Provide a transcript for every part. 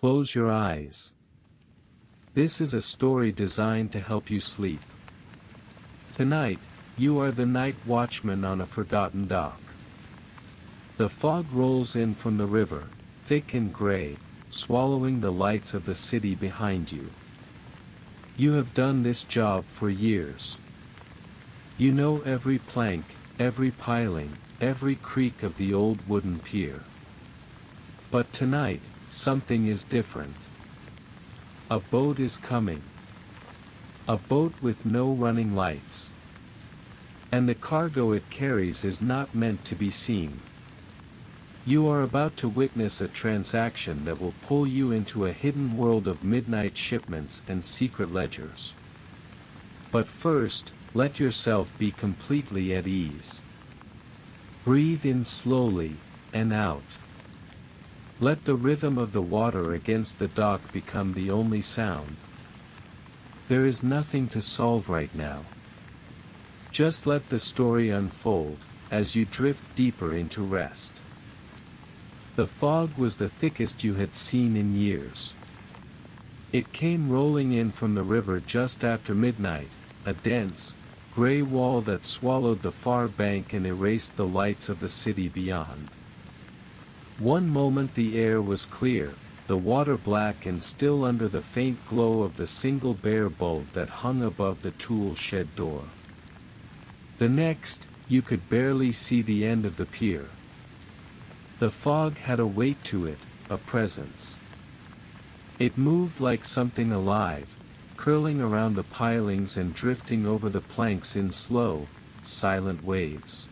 Close your eyes. This is a story designed to help you sleep. Tonight, you are the night watchman on a forgotten dock. The fog rolls in from the river, thick and gray, swallowing the lights of the city behind you. You have done this job for years. You know every plank, every piling, every creak of the old wooden pier. But tonight, something is different. A boat is coming. A boat with no running lights. And the cargo it carries is not meant to be seen. You are about to witness a transaction that will pull you into a hidden world of midnight shipments and secret ledgers. But first, let yourself be completely at ease. Breathe in slowly, and out. Let the rhythm of the water against the dock become the only sound. There is nothing to solve right now. Just let the story unfold, as you drift deeper into rest. The fog was the thickest you had seen in years. It came rolling in from the river just after midnight, a dense, gray wall that swallowed the far bank and erased the lights of the city beyond. One moment the air was clear, the water black and still under the faint glow of the single bare bulb that hung above the tool shed door. The next, you could barely see the end of the pier. The fog had a weight to it, a presence. It moved like something alive, curling around the pilings and drifting over the planks in slow, silent waves.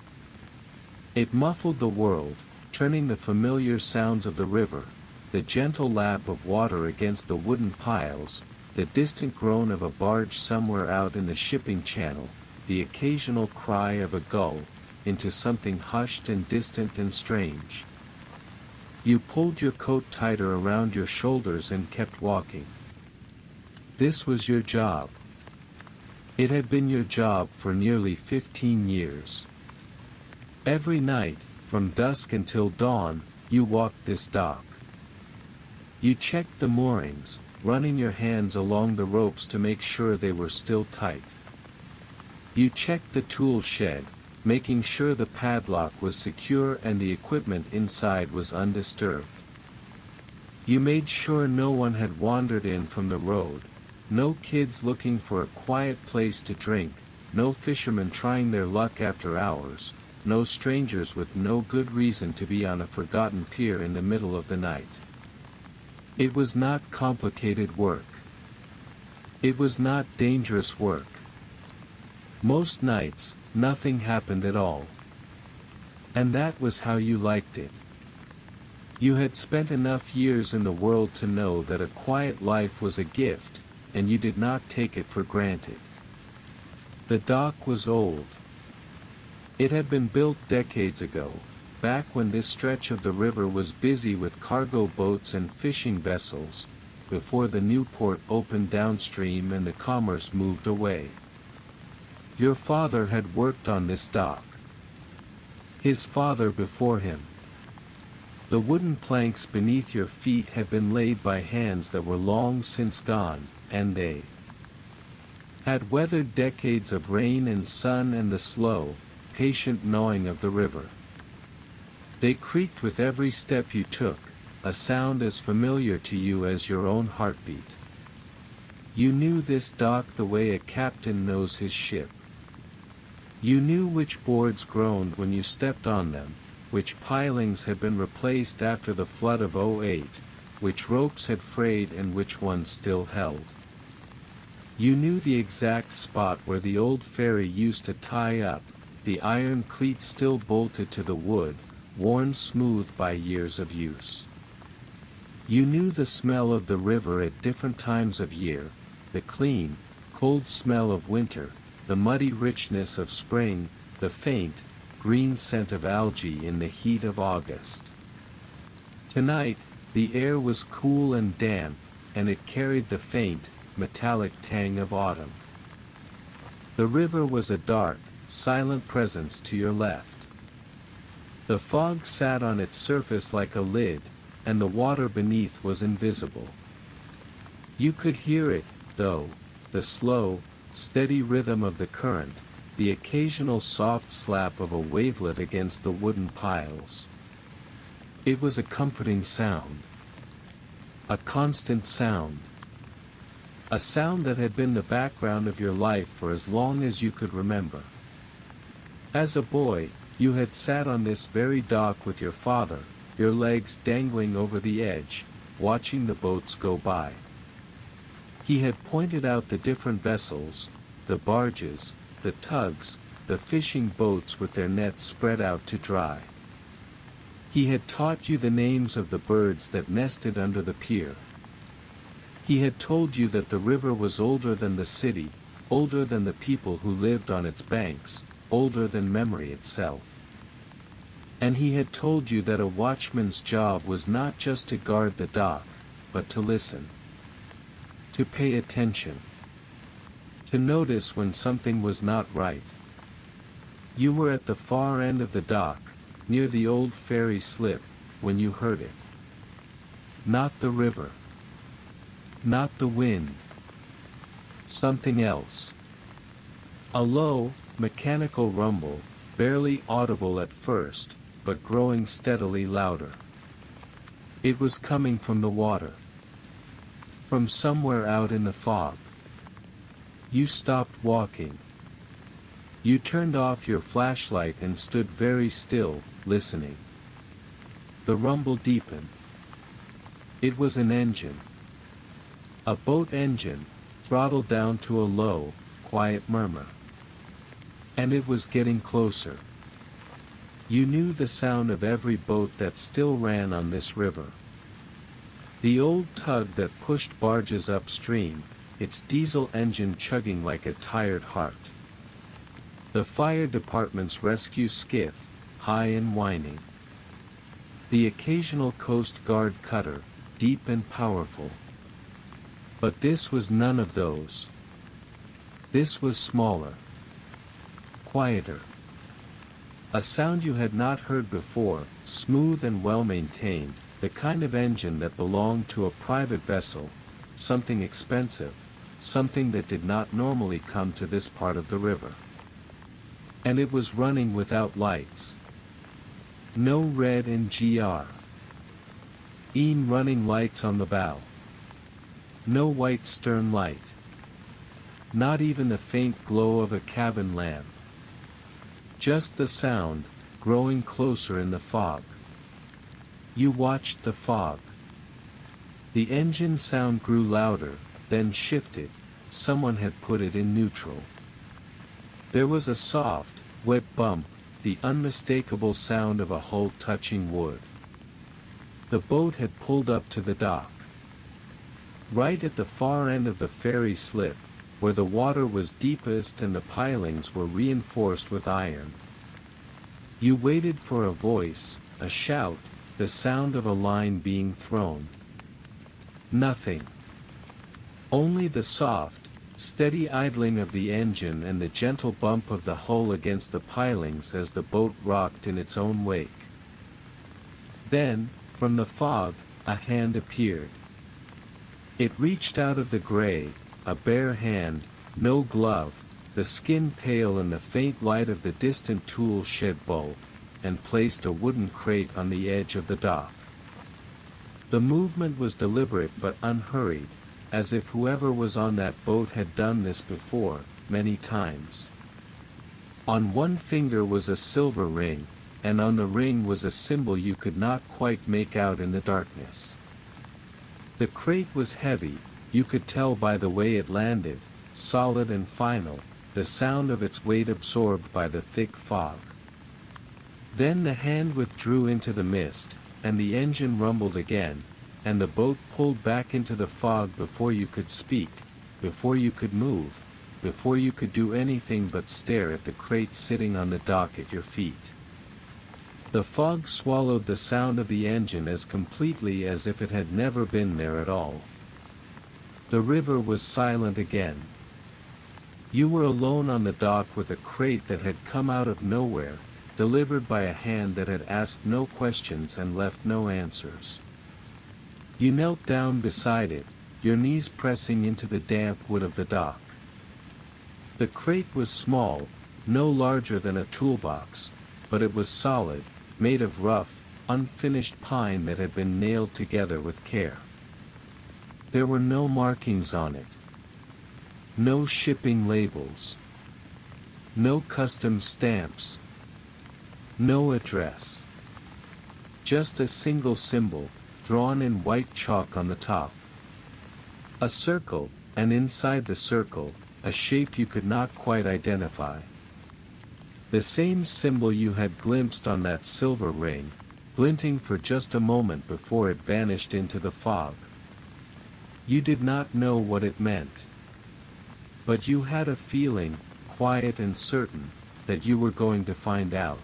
It muffled the world, turning the familiar sounds of the river, the gentle lap of water against the wooden piles, the distant groan of a barge somewhere out in the shipping channel, the occasional cry of a gull, into something hushed and distant and strange. You pulled your coat tighter around your shoulders and kept walking. This was your job. It had been your job for nearly 15 years. Every night, from dusk until dawn, you walked this dock. You checked the moorings, running your hands along the ropes to make sure they were still tight. You checked the tool shed, making sure the padlock was secure and the equipment inside was undisturbed. You made sure no one had wandered in from the road, no kids looking for a quiet place to drink, no fishermen trying their luck after hours, no strangers with no good reason to be on a forgotten pier in the middle of the night. It was not complicated work. It was not dangerous work. Most nights, nothing happened at all. And that was how you liked it. You had spent enough years in the world to know that a quiet life was a gift, and you did not take it for granted. The dock was old. It had been built decades ago, back when this stretch of the river was busy with cargo boats and fishing vessels, before the new port opened downstream and the commerce moved away. Your father had worked on this dock. His father before him. The wooden planks beneath your feet had been laid by hands that were long since gone, and they had weathered decades of rain and sun and the slow, patient gnawing of the river. They creaked with every step you took, a sound as familiar to you as your own heartbeat. You knew this dock the way a captain knows his ship. You knew which boards groaned when you stepped on them, which pilings had been replaced after the flood of '08, which ropes had frayed and which ones still held. You knew the exact spot where the old ferry used to tie up, the iron cleat still bolted to the wood, worn smooth by years of use. You knew the smell of the river at different times of year, the clean, cold smell of winter, the muddy richness of spring, the faint, green scent of algae in the heat of August. Tonight, the air was cool and damp, and it carried the faint, metallic tang of autumn. The river was a dark, silent presence to your left. The fog sat on its surface like a lid, and the water beneath was invisible. You could hear it, though, the slow, steady rhythm of the current, the occasional soft slap of a wavelet against the wooden piles. It was a comforting sound. A constant sound. A sound that had been the background of your life for as long as you could remember. As a boy, you had sat on this very dock with your father, your legs dangling over the edge, watching the boats go by. He had pointed out the different vessels, the barges, the tugs, the fishing boats with their nets spread out to dry. He had taught you the names of the birds that nested under the pier. He had told you that the river was older than the city, older than the people who lived on its banks, older than memory itself. And he had told you that a watchman's job was not just to guard the dock, but to listen. To pay attention. To notice when something was not right. You were at the far end of the dock, near the old ferry slip, when you heard it. Not the river. Not the wind. Something else. A low, mechanical rumble, barely audible at first, but growing steadily louder. It was coming from the water. From somewhere out in the fog. You stopped walking. You turned off your flashlight and stood very still, listening. The rumble deepened. It was an engine. A boat engine, throttled down to a low, quiet murmur. And it was getting closer. You knew the sound of every boat that still ran on this river. The old tug that pushed barges upstream, its diesel engine chugging like a tired heart. The fire department's rescue skiff, high and whining. The occasional Coast Guard cutter, deep and powerful. But this was none of those. This was smaller. Quieter. A sound you had not heard before, smooth and well-maintained, the kind of engine that belonged to a private vessel, something expensive, something that did not normally come to this part of the river. And it was running without lights. No red and green running lights on the bow. No white stern light. Not even the faint glow of a cabin lamp. Just the sound, growing closer in the fog. You watched the fog. The engine sound grew louder, then shifted. Someone had put it in neutral. There was a soft, wet bump, the unmistakable sound of a hull touching wood. The boat had pulled up to the dock. Right at the far end of the ferry slip, where the water was deepest and the pilings were reinforced with iron. You waited for a voice, a shout, the sound of a line being thrown. Nothing. Only the soft, steady idling of the engine and the gentle bump of the hull against the pilings as the boat rocked in its own wake. Then, from the fog, a hand appeared. It reached out of the gray, a bare hand, no glove, the skin pale in the faint light of the distant tool shed bulb, and placed a wooden crate on the edge of the dock. The movement was deliberate but unhurried, as if whoever was on that boat had done this before, many times. On one finger was a silver ring, and on the ring was a symbol you could not quite make out in the darkness. The crate was heavy, you could tell by the way it landed, solid and final, the sound of its weight absorbed by the thick fog. Then the hand withdrew into the mist, and the engine rumbled again, and the boat pulled back into the fog before you could speak, before you could move, before you could do anything but stare at the crate sitting on the dock at your feet. The fog swallowed the sound of the engine as completely as if it had never been there at all. The river was silent again. You were alone on the dock with a crate that had come out of nowhere, delivered by a hand that had asked no questions and left no answers. You knelt down beside it, your knees pressing into the damp wood of the dock. The crate was small, no larger than a toolbox, but it was solid, made of rough, unfinished pine that had been nailed together with care. There were no markings on it. No shipping labels. No custom stamps. No address. Just a single symbol, drawn in white chalk on the top. A circle, and inside the circle, a shape you could not quite identify. The same symbol you had glimpsed on that silver ring, glinting for just a moment before it vanished into the fog. You did not know what it meant. But you had a feeling, quiet and certain, that you were going to find out.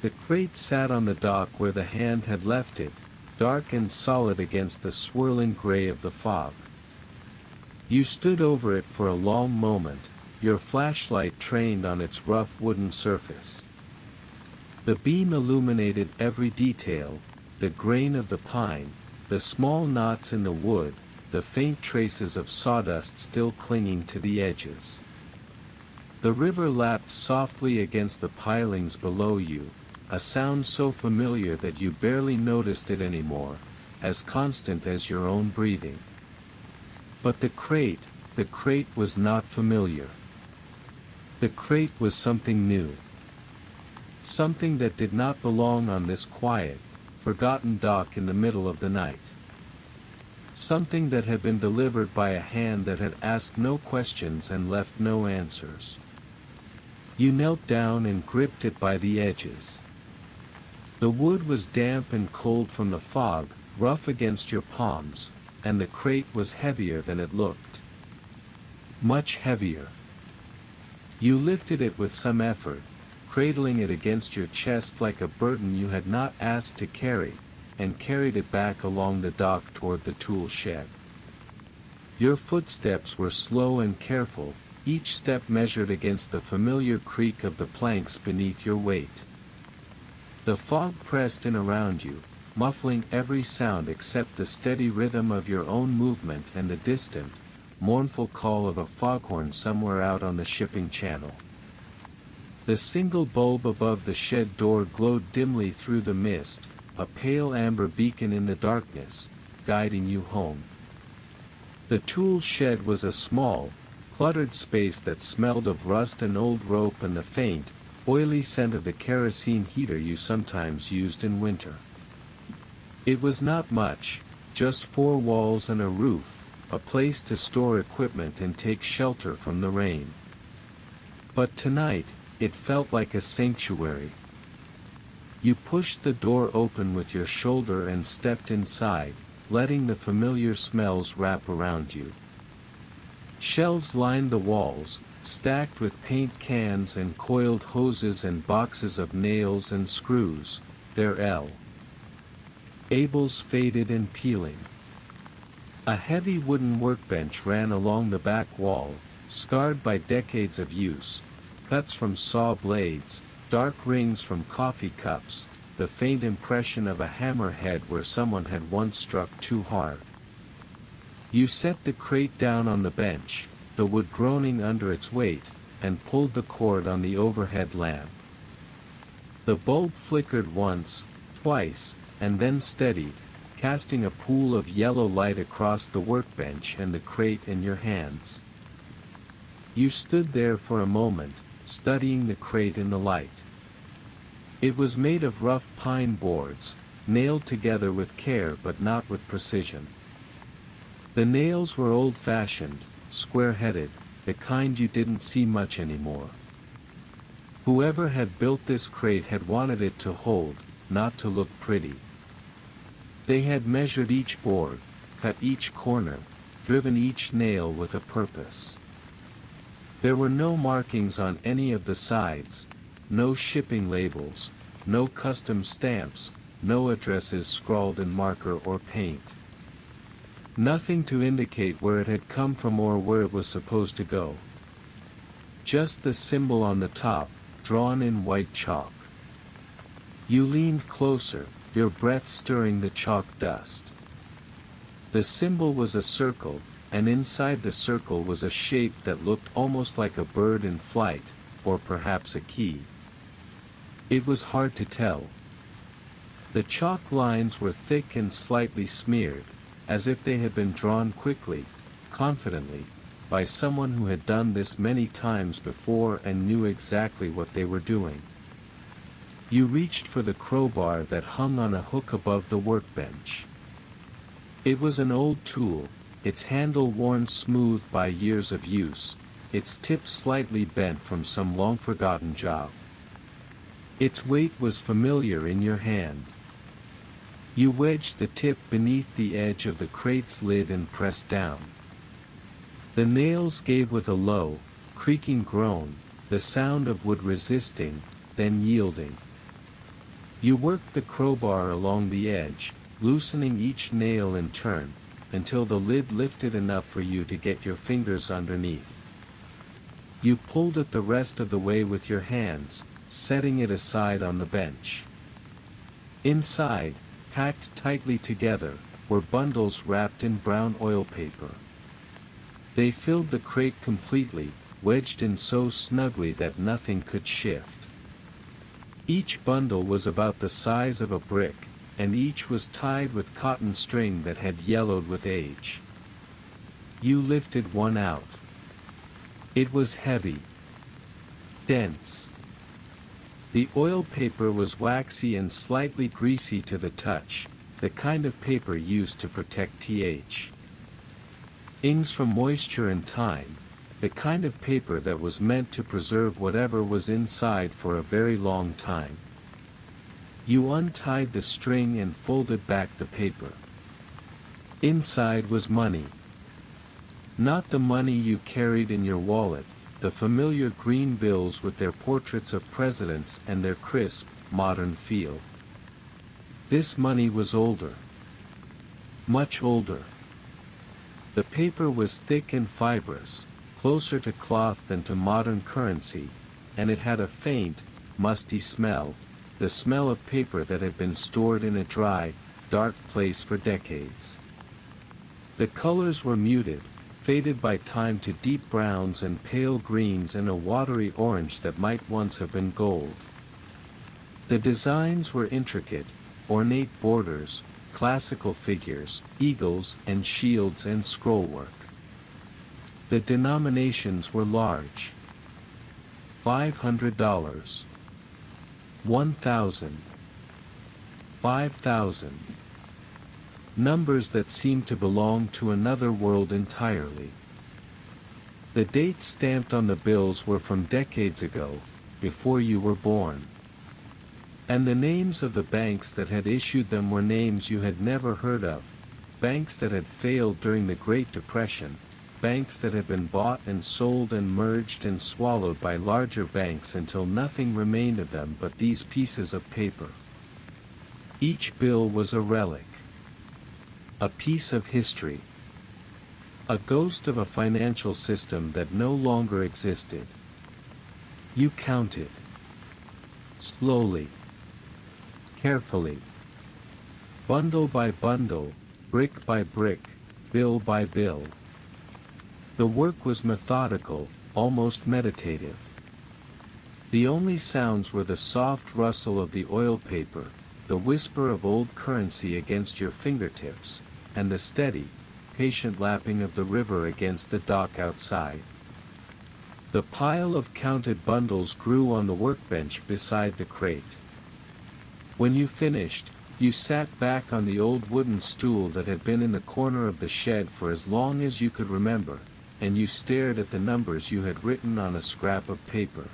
The crate sat on the dock where the hand had left it, dark and solid against the swirling gray of the fog. You stood over it for a long moment, your flashlight trained on its rough wooden surface. The beam illuminated every detail, the grain of the pine, the small knots in the wood, the faint traces of sawdust still clinging to the edges. The river lapped softly against the pilings below you, a sound so familiar that you barely noticed it anymore, as constant as your own breathing. But the crate was not familiar. The crate was something new. Something that did not belong on this quiet, forgotten dock in the middle of the night. Something that had been delivered by a hand that had asked no questions and left no answers. You knelt down and gripped it by the edges. The wood was damp and cold from the fog, rough against your palms, and the crate was heavier than it looked. Much heavier. You lifted it with some effort, cradling it against your chest like a burden you had not asked to carry, and carried it back along the dock toward the tool shed. Your footsteps were slow and careful, each step measured against the familiar creak of the planks beneath your weight. The fog pressed in around you, muffling every sound except the steady rhythm of your own movement and the distant, mournful call of a foghorn somewhere out on the shipping channel. The single bulb above the shed door glowed dimly through the mist, a pale amber beacon in the darkness, guiding you home. The tool shed was a small, cluttered space that smelled of rust and old rope and the faint, oily scent of the kerosene heater you sometimes used in winter. It was not much, just 4 walls and a roof, a place to store equipment and take shelter from the rain. But tonight, it felt like a sanctuary. You pushed the door open with your shoulder and stepped inside, letting the familiar smells wrap around you. Shelves lined the walls, stacked with paint cans and coiled hoses and boxes of nails and screws, their Abel's faded and peeling. A heavy wooden workbench ran along the back wall, scarred by decades of use, cuts from saw blades, dark rings from coffee cups, the faint impression of a hammerhead where someone had once struck too hard. You set the crate down on the bench, the wood groaning under its weight, and pulled the cord on the overhead lamp. The bulb flickered once, twice, and then steadied, casting a pool of yellow light across the workbench and the crate in your hands. You stood there for a moment, studying the crate in the light. It was made of rough pine boards, nailed together with care but not with precision. The nails were old-fashioned, square-headed, the kind you didn't see much anymore. Whoever had built this crate had wanted it to hold, not to look pretty. They had measured each board, cut each corner, driven each nail with a purpose. There were no markings on any of the sides, no shipping labels, no custom stamps, no addresses scrawled in marker or paint. Nothing to indicate where it had come from or where it was supposed to go. Just the symbol on the top, drawn in white chalk. You leaned closer, your breath stirring the chalk dust. The symbol was a circle, and inside the circle was a shape that looked almost like a bird in flight, or perhaps a key. It was hard to tell. The chalk lines were thick and slightly smeared, as if they had been drawn quickly, confidently, by someone who had done this many times before and knew exactly what they were doing. You reached for the crowbar that hung on a hook above the workbench. It was an old tool, its handle worn smooth by years of use, its tip slightly bent from some long-forgotten job. Its weight was familiar in your hand. You wedged the tip beneath the edge of the crate's lid and pressed down. The nails gave with a low, creaking groan, the sound of wood resisting, then yielding. You worked the crowbar along the edge, loosening each nail in turn, until the lid lifted enough for you to get your fingers underneath. You pulled it the rest of the way with your hands, setting it aside on the bench. Inside, packed tightly together, were bundles wrapped in brown oil paper. They filled the crate completely, wedged in so snugly that nothing could shift. Each bundle was about the size of a brick, and each was tied with cotton string that had yellowed with age. You lifted one out. It was heavy. Dense. The oil paper was waxy and slightly greasy to the touch, the kind of paper used to protect ings from moisture and time, the kind of paper that was meant to preserve whatever was inside for a very long time. You untied the string and folded back the paper. Inside was money. Not the money you carried in your wallet, the familiar green bills with their portraits of presidents and their crisp, modern feel. This money was older. Much older. The paper was thick and fibrous, closer to cloth than to modern currency, and it had a faint, musty smell, the smell of paper that had been stored in a dry, dark place for decades. The colors were muted, faded by time to deep browns and pale greens and a watery orange that might once have been gold. The designs were intricate, ornate borders, classical figures, eagles and shields and scrollwork. The denominations were large. $500. 1,000. 5,000. Numbers that seemed to belong to another world entirely. The dates stamped on the bills were from decades ago, before you were born. And the names of the banks that had issued them were names you had never heard of, banks that had failed during the Great Depression, banks that had been bought and sold and merged and swallowed by larger banks until nothing remained of them but these pieces of paper. Each bill was a relic. A piece of history. A ghost of a financial system that no longer existed. You counted. Slowly. Carefully. Bundle by bundle, brick by brick, bill by bill. The work was methodical, almost meditative. The only sounds were the soft rustle of the oil paper, the whisper of old currency against your fingertips, and the steady, patient lapping of the river against the dock outside. The pile of counted bundles grew on the workbench beside the crate. When you finished, you sat back on the old wooden stool that had been in the corner of the shed for as long as you could remember, and you stared at the numbers you had written on a scrap of paper.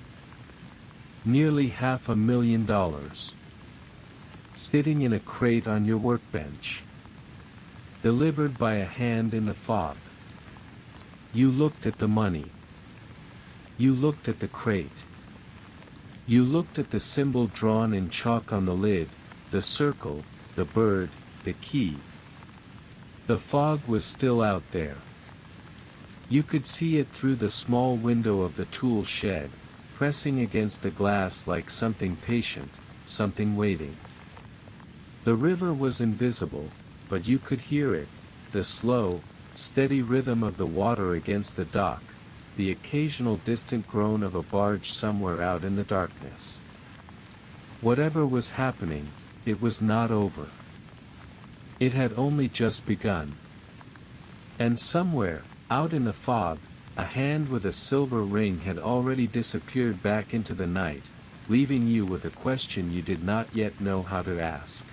Nearly $500,000. Sitting in a crate on your workbench. Delivered by a hand in the fog. You looked at the money. You looked at the crate. You looked at the symbol drawn in chalk on the lid, the circle, the bird, the key. The fog was still out there. You could see it through the small window of the tool shed, pressing against the glass like something patient, something waiting. The river was invisible, but you could hear it, the slow, steady rhythm of the water against the dock, the occasional distant groan of a barge somewhere out in the darkness. Whatever was happening, it was not over. It had only just begun. And somewhere, out in the fog, a hand with a silver ring had already disappeared back into the night, leaving you with a question you did not yet know how to ask.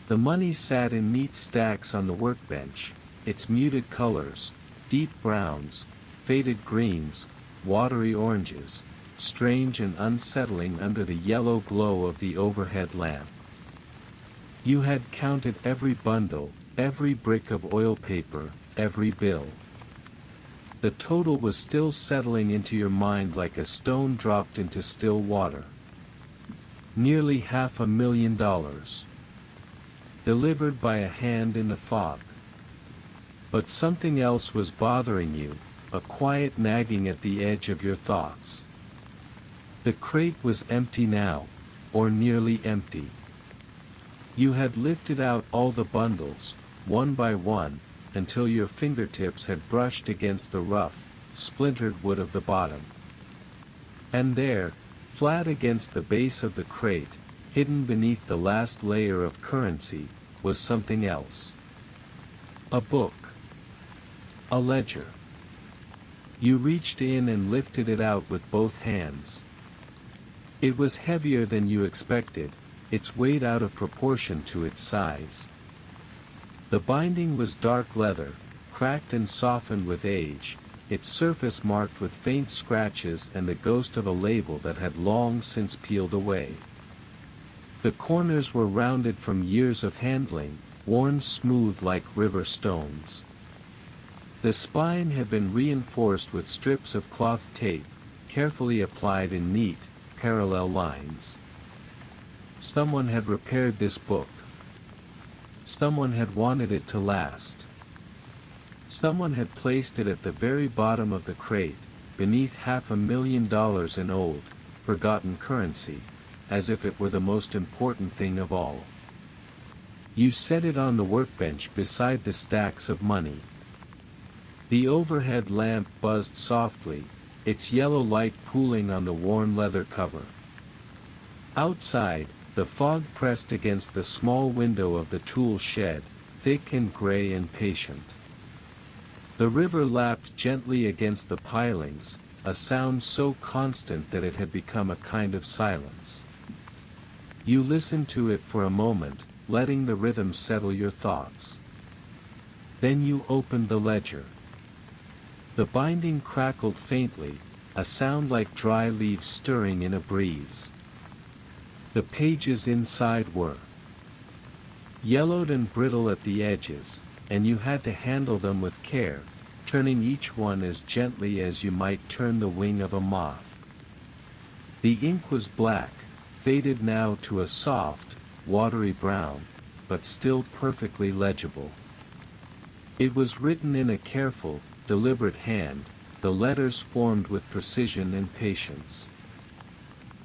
The money sat in neat stacks on the workbench, its muted colors, deep browns, faded greens, watery oranges, strange and unsettling under the yellow glow of the overhead lamp. You had counted every bundle, every brick of oil paper, every bill. The total was still settling into your mind like a stone dropped into still water. Nearly $500,000. Delivered by a hand in the fog. But something else was bothering you, a quiet nagging at the edge of your thoughts. The crate was empty now, or nearly empty. You had lifted out all the bundles, one by one, until your fingertips had brushed against the rough, splintered wood of the bottom. And there, flat against the base of the crate, hidden beneath the last layer of currency, was something else. A book. A ledger. You reached in and lifted it out with both hands. It was heavier than you expected, its weight out of proportion to its size. The binding was dark leather, cracked and softened with age, its surface marked with faint scratches and the ghost of a label that had long since peeled away. The corners were rounded from years of handling, worn smooth like river stones. The spine had been reinforced with strips of cloth tape, carefully applied in neat, parallel lines. Someone had repaired this book. Someone had wanted it to last. Someone had placed it at the very bottom of the crate, beneath $500,000 in old, forgotten currency, as if it were the most important thing of all. You set it on the workbench beside the stacks of money. The overhead lamp buzzed softly, its yellow light pooling on the worn leather cover. Outside, the fog pressed against the small window of the tool shed, thick and gray and patient. The river lapped gently against the pilings, a sound so constant that it had become a kind of silence. You listened to it for a moment, letting the rhythm settle your thoughts. Then you opened the ledger. The binding crackled faintly, a sound like dry leaves stirring in a breeze. The pages inside were yellowed and brittle at the edges, and you had to handle them with care, turning each one as gently as you might turn the wing of a moth. The ink was black, faded now to a soft, watery brown, but still perfectly legible. It was written in a careful, deliberate hand, the letters formed with precision and patience.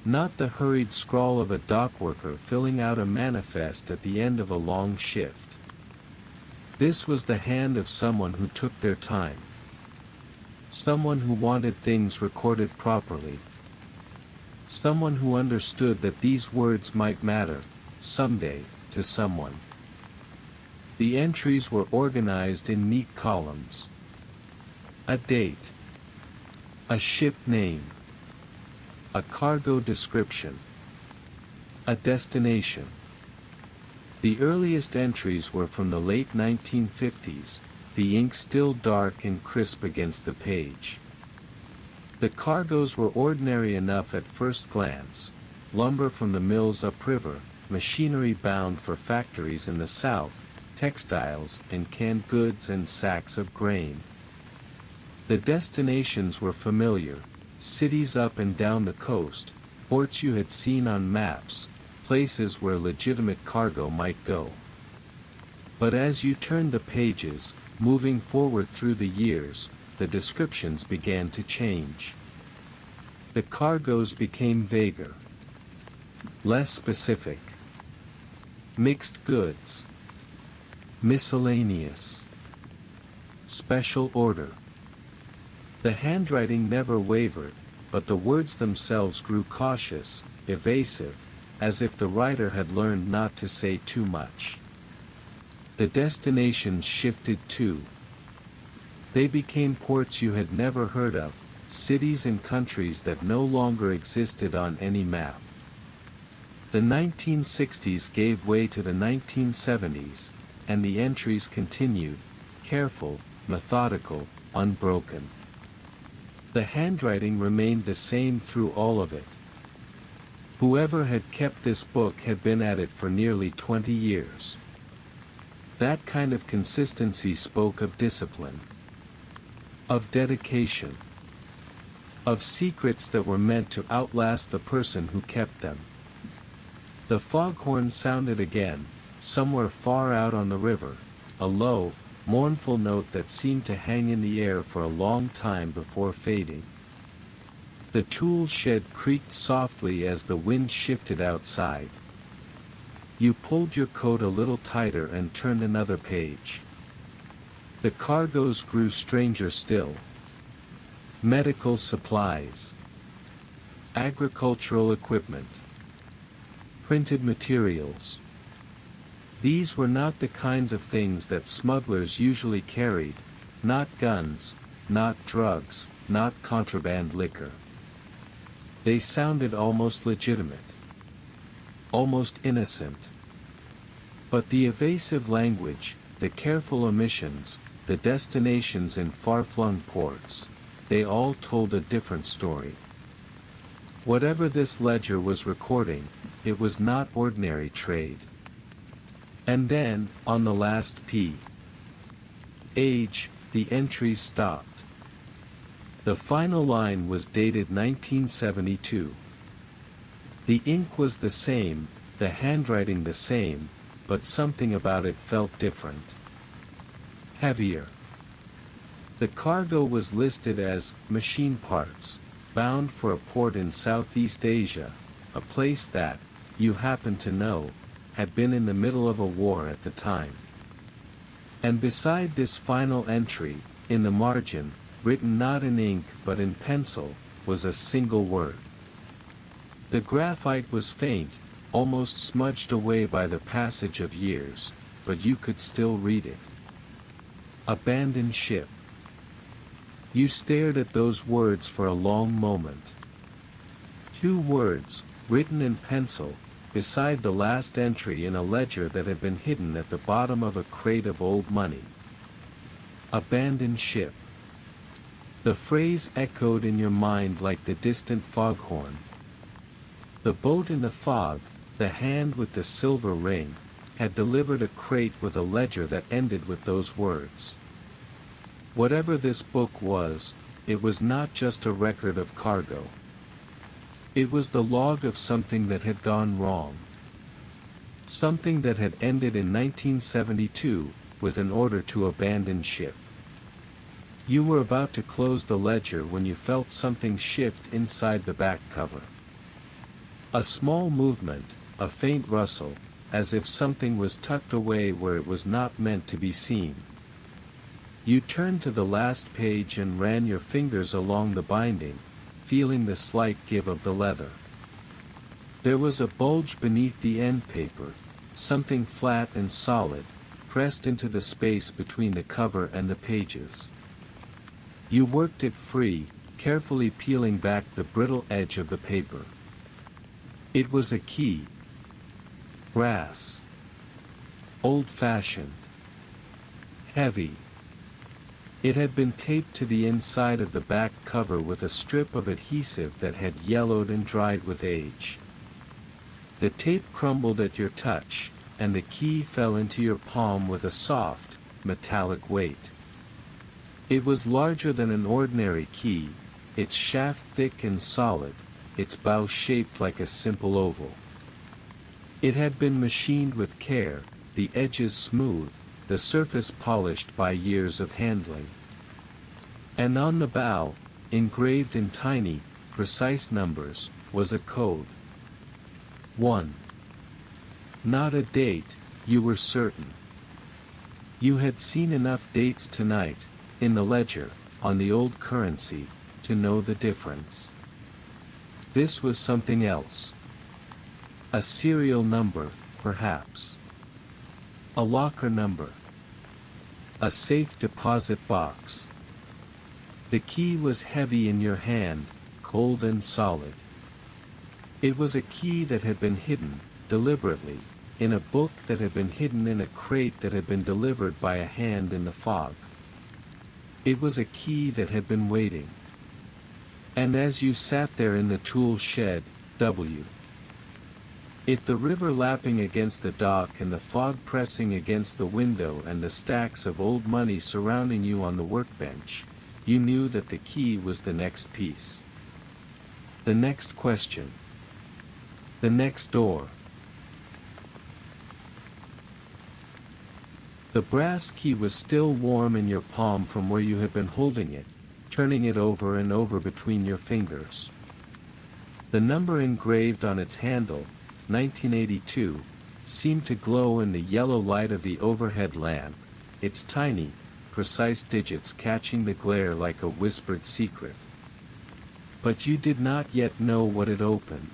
Not the hurried scrawl of a dock worker filling out a manifest at the end of a long shift. This was the hand of someone who took their time. Someone who wanted things recorded properly. Someone who understood that these words might matter, someday, to someone. The entries were organized in neat columns. A date. A ship name. A cargo description. A destination. The earliest entries were from the late 1950s, the ink still dark and crisp against the page. The cargoes were ordinary enough at first glance: lumber from the mills upriver, machinery bound for factories in the south, textiles and canned goods and sacks of grain. The destinations were familiar: cities up and down the coast, ports you had seen on maps, places where legitimate cargo might go. But as you turned the pages, moving forward through the years, the descriptions began to change. The cargoes became vaguer, less specific. Mixed goods. Miscellaneous. Special order. The handwriting never wavered, but the words themselves grew cautious, evasive, as if the writer had learned not to say too much. The destinations shifted too. They became ports you had never heard of, cities and countries that no longer existed on any map. The 1960s gave way to the 1970s, and the entries continued, careful, methodical, unbroken. The handwriting remained the same through all of it. Whoever had kept this book had been at it for nearly 20 years. That kind of consistency spoke of discipline, of dedication, of secrets that were meant to outlast the person who kept them. The foghorn sounded again, somewhere far out on the river, a low, mournful note that seemed to hang in the air for a long time before fading. The tool shed creaked softly as the wind shifted outside. You pulled your coat a little tighter and turned another page. The cargoes grew stranger still. Medical supplies. Agricultural equipment. Printed materials. These were not the kinds of things that smugglers usually carried, not guns, not drugs, not contraband liquor. They sounded almost legitimate. Almost innocent. But the evasive language, the careful omissions, the destinations in far-flung ports, they all told a different story. Whatever this ledger was recording, it was not ordinary trade. And then, on the last page, the entries stopped. The final line was dated 1972. The ink was the same, the handwriting the same, but something about it felt different. Heavier. The cargo was listed as machine parts, bound for a port in Southeast Asia, a place that, you happen to know, had been in the middle of a war at the time. And beside this final entry, in the margin, written not in ink but in pencil, was a single word. The graphite was faint, almost smudged away by the passage of years, but you could still read it. Abandoned ship. You stared at those words for a long moment. 2 words, written in pencil, beside the last entry in a ledger that had been hidden at the bottom of a crate of old money. Abandoned ship. The phrase echoed in your mind like the distant foghorn. The boat in the fog, the hand with the silver ring, had delivered a crate with a ledger that ended with those words. Whatever this book was, it was not just a record of cargo. It was the log of something that had gone wrong. Something that had ended in 1972, with an order to abandon ship. You were about to close the ledger when you felt something shift inside the back cover. A small movement, a faint rustle, as if something was tucked away where it was not meant to be seen. You turned to the last page and ran your fingers along the binding, feeling the slight give of the leather. There was a bulge beneath the end paper, something flat and solid, pressed into the space between the cover and the pages. You worked it free, carefully peeling back the brittle edge of the paper. It was a key. Brass. Old-fashioned. Heavy. It had been taped to the inside of the back cover with a strip of adhesive that had yellowed and dried with age. The tape crumbled at your touch, and the key fell into your palm with a soft, metallic weight. It was larger than an ordinary key, its shaft thick and solid, its bow shaped like a simple oval. It had been machined with care, the edges smooth, the surface polished by years of handling. And on the bow, engraved in tiny, precise numbers, was a code. 1. Not a date, you were certain. You had seen enough dates tonight, in the ledger, on the old currency, to know the difference. This was something else. A serial number, perhaps. A locker number. A safe deposit box. The key was heavy in your hand, cold and solid. It was a key that had been hidden, deliberately, in a book that had been hidden in a crate that had been delivered by a hand in the fog. It was a key that had been waiting. And as you sat there in the tool shed, It the river lapping against the dock and the fog pressing against the window and the stacks of old money surrounding you on the workbench, you knew that the key was the next piece. The next question. The next door. The brass key was still warm in your palm from where you had been holding it, turning it over and over between your fingers. The number engraved on its handle, 1982, seemed to glow in the yellow light of the overhead lamp, its tiny, precise digits catching the glare like a whispered secret. But you did not yet know what it opened.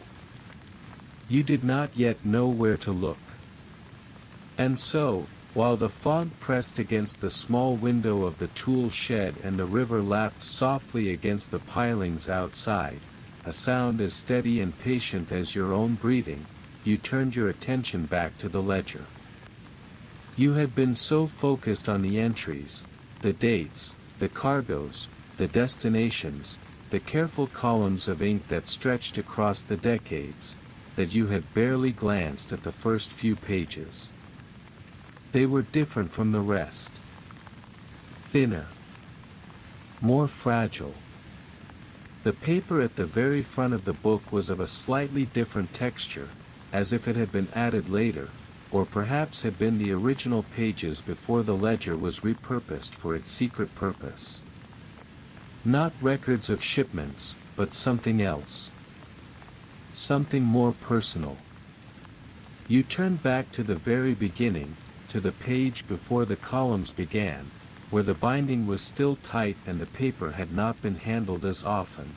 You did not yet know where to look. And so, while the fog pressed against the small window of the tool shed and the river lapped softly against the pilings outside, a sound as steady and patient as your own breathing, you turned your attention back to the ledger. You had been so focused on the entries, the dates, the cargoes, the destinations, the careful columns of ink that stretched across the decades, that you had barely glanced at the first few pages. They were different from the rest. Thinner. More fragile. The paper at the very front of the book was of a slightly different texture, as if it had been added later, or perhaps had been the original pages before the ledger was repurposed for its secret purpose. Not records of shipments, but something else. Something more personal. You turned back to the very beginning, to the page before the columns began, where the binding was still tight and the paper had not been handled as often.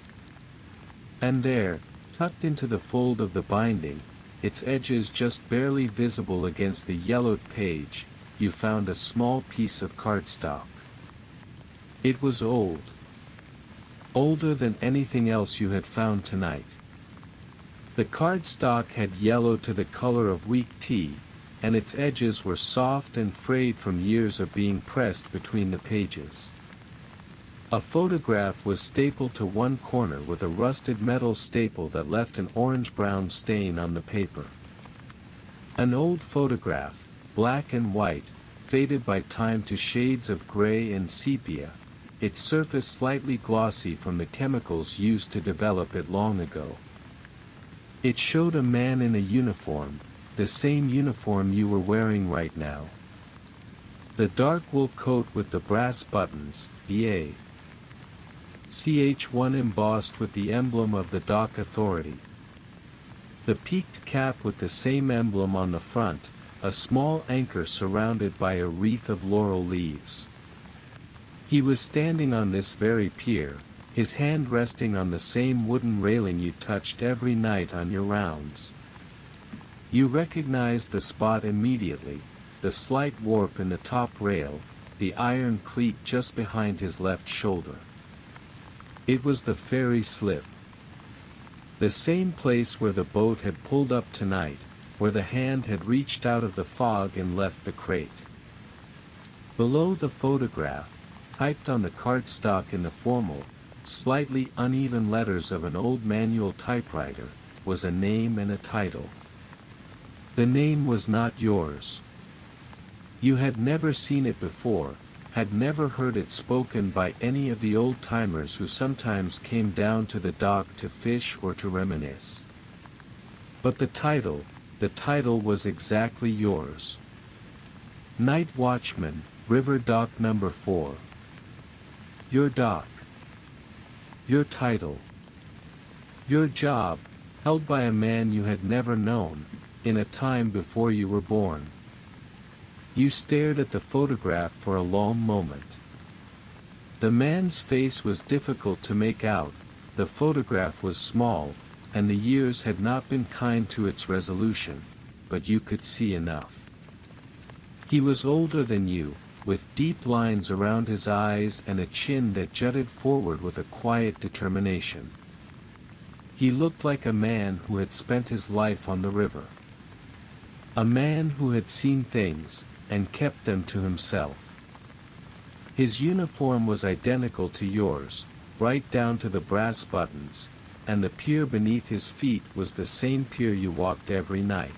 And there, tucked into the fold of the binding, its edges just barely visible against the yellowed page, you found a small piece of cardstock. It was old. Older than anything else you had found tonight. The cardstock had yellowed to the color of weak tea, and its edges were soft and frayed from years of being pressed between the pages. A photograph was stapled to one corner with a rusted metal staple that left an orange-brown stain on the paper. An old photograph, black and white, faded by time to shades of gray and sepia, its surface slightly glossy from the chemicals used to develop it long ago. It showed a man in a uniform, the same uniform you were wearing right now. The dark wool coat with the brass buttons, EA. CH1 embossed with the emblem of the dock authority. The peaked cap with the same emblem on the front, a small anchor surrounded by a wreath of laurel leaves. He was standing on this very pier, his hand resting on the same wooden railing you touched every night on your rounds. You recognized the spot immediately, the slight warp in the top rail, the iron cleat just behind his left shoulder. It was the ferry slip. The same place where the boat had pulled up tonight, where the hand had reached out of the fog and left the crate. Below the photograph, typed on the cardstock in the formal, slightly uneven letters of an old manual typewriter, was a name and a title. The name was not yours. You had never seen it before, had never heard it spoken by any of the old-timers who sometimes came down to the dock to fish or to reminisce. But the title was exactly yours. Night Watchman, River Dock Number 4. Your dock. Your title. Your job, held by a man you had never known, in a time before you were born. You stared at the photograph for a long moment. The man's face was difficult to make out, the photograph was small, and the years had not been kind to its resolution, but you could see enough. He was older than you, with deep lines around his eyes and a chin that jutted forward with a quiet determination. He looked like a man who had spent his life on the river. A man who had seen things, and kept them to himself. His uniform was identical to yours, right down to the brass buttons, and the pier beneath his feet was the same pier you walked every night.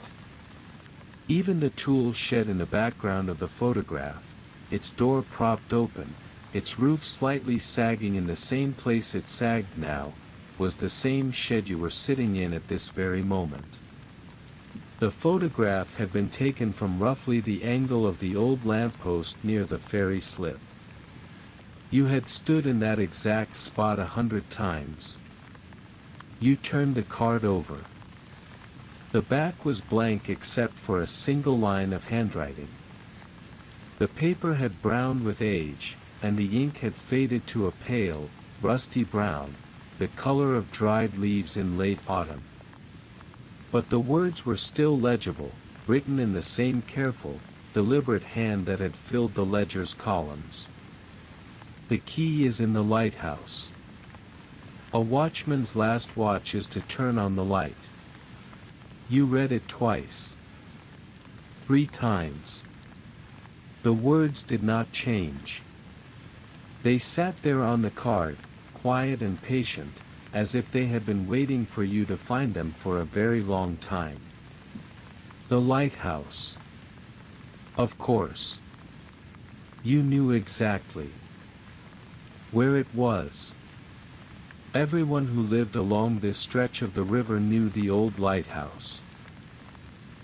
Even the tool shed in the background of the photograph, its door propped open, its roof slightly sagging in the same place it sagged now, was the same shed you were sitting in at this very moment. The photograph had been taken from roughly the angle of the old lamppost near the ferry slip. You had stood in that exact spot 100 times. You turned the card over. The back was blank except for a single line of handwriting. The paper had browned with age, and the ink had faded to a pale, rusty brown, the color of dried leaves in late autumn. But the words were still legible, written in the same careful, deliberate hand that had filled the ledger's columns. The key is in the lighthouse. A watchman's last watch is to turn on the light. You read it twice. 3 times. The words did not change. They sat there on the card, quiet and patient, as if they had been waiting for you to find them for a very long time. The lighthouse. Of course. You knew exactly where it was. Everyone who lived along this stretch of the river knew the old lighthouse.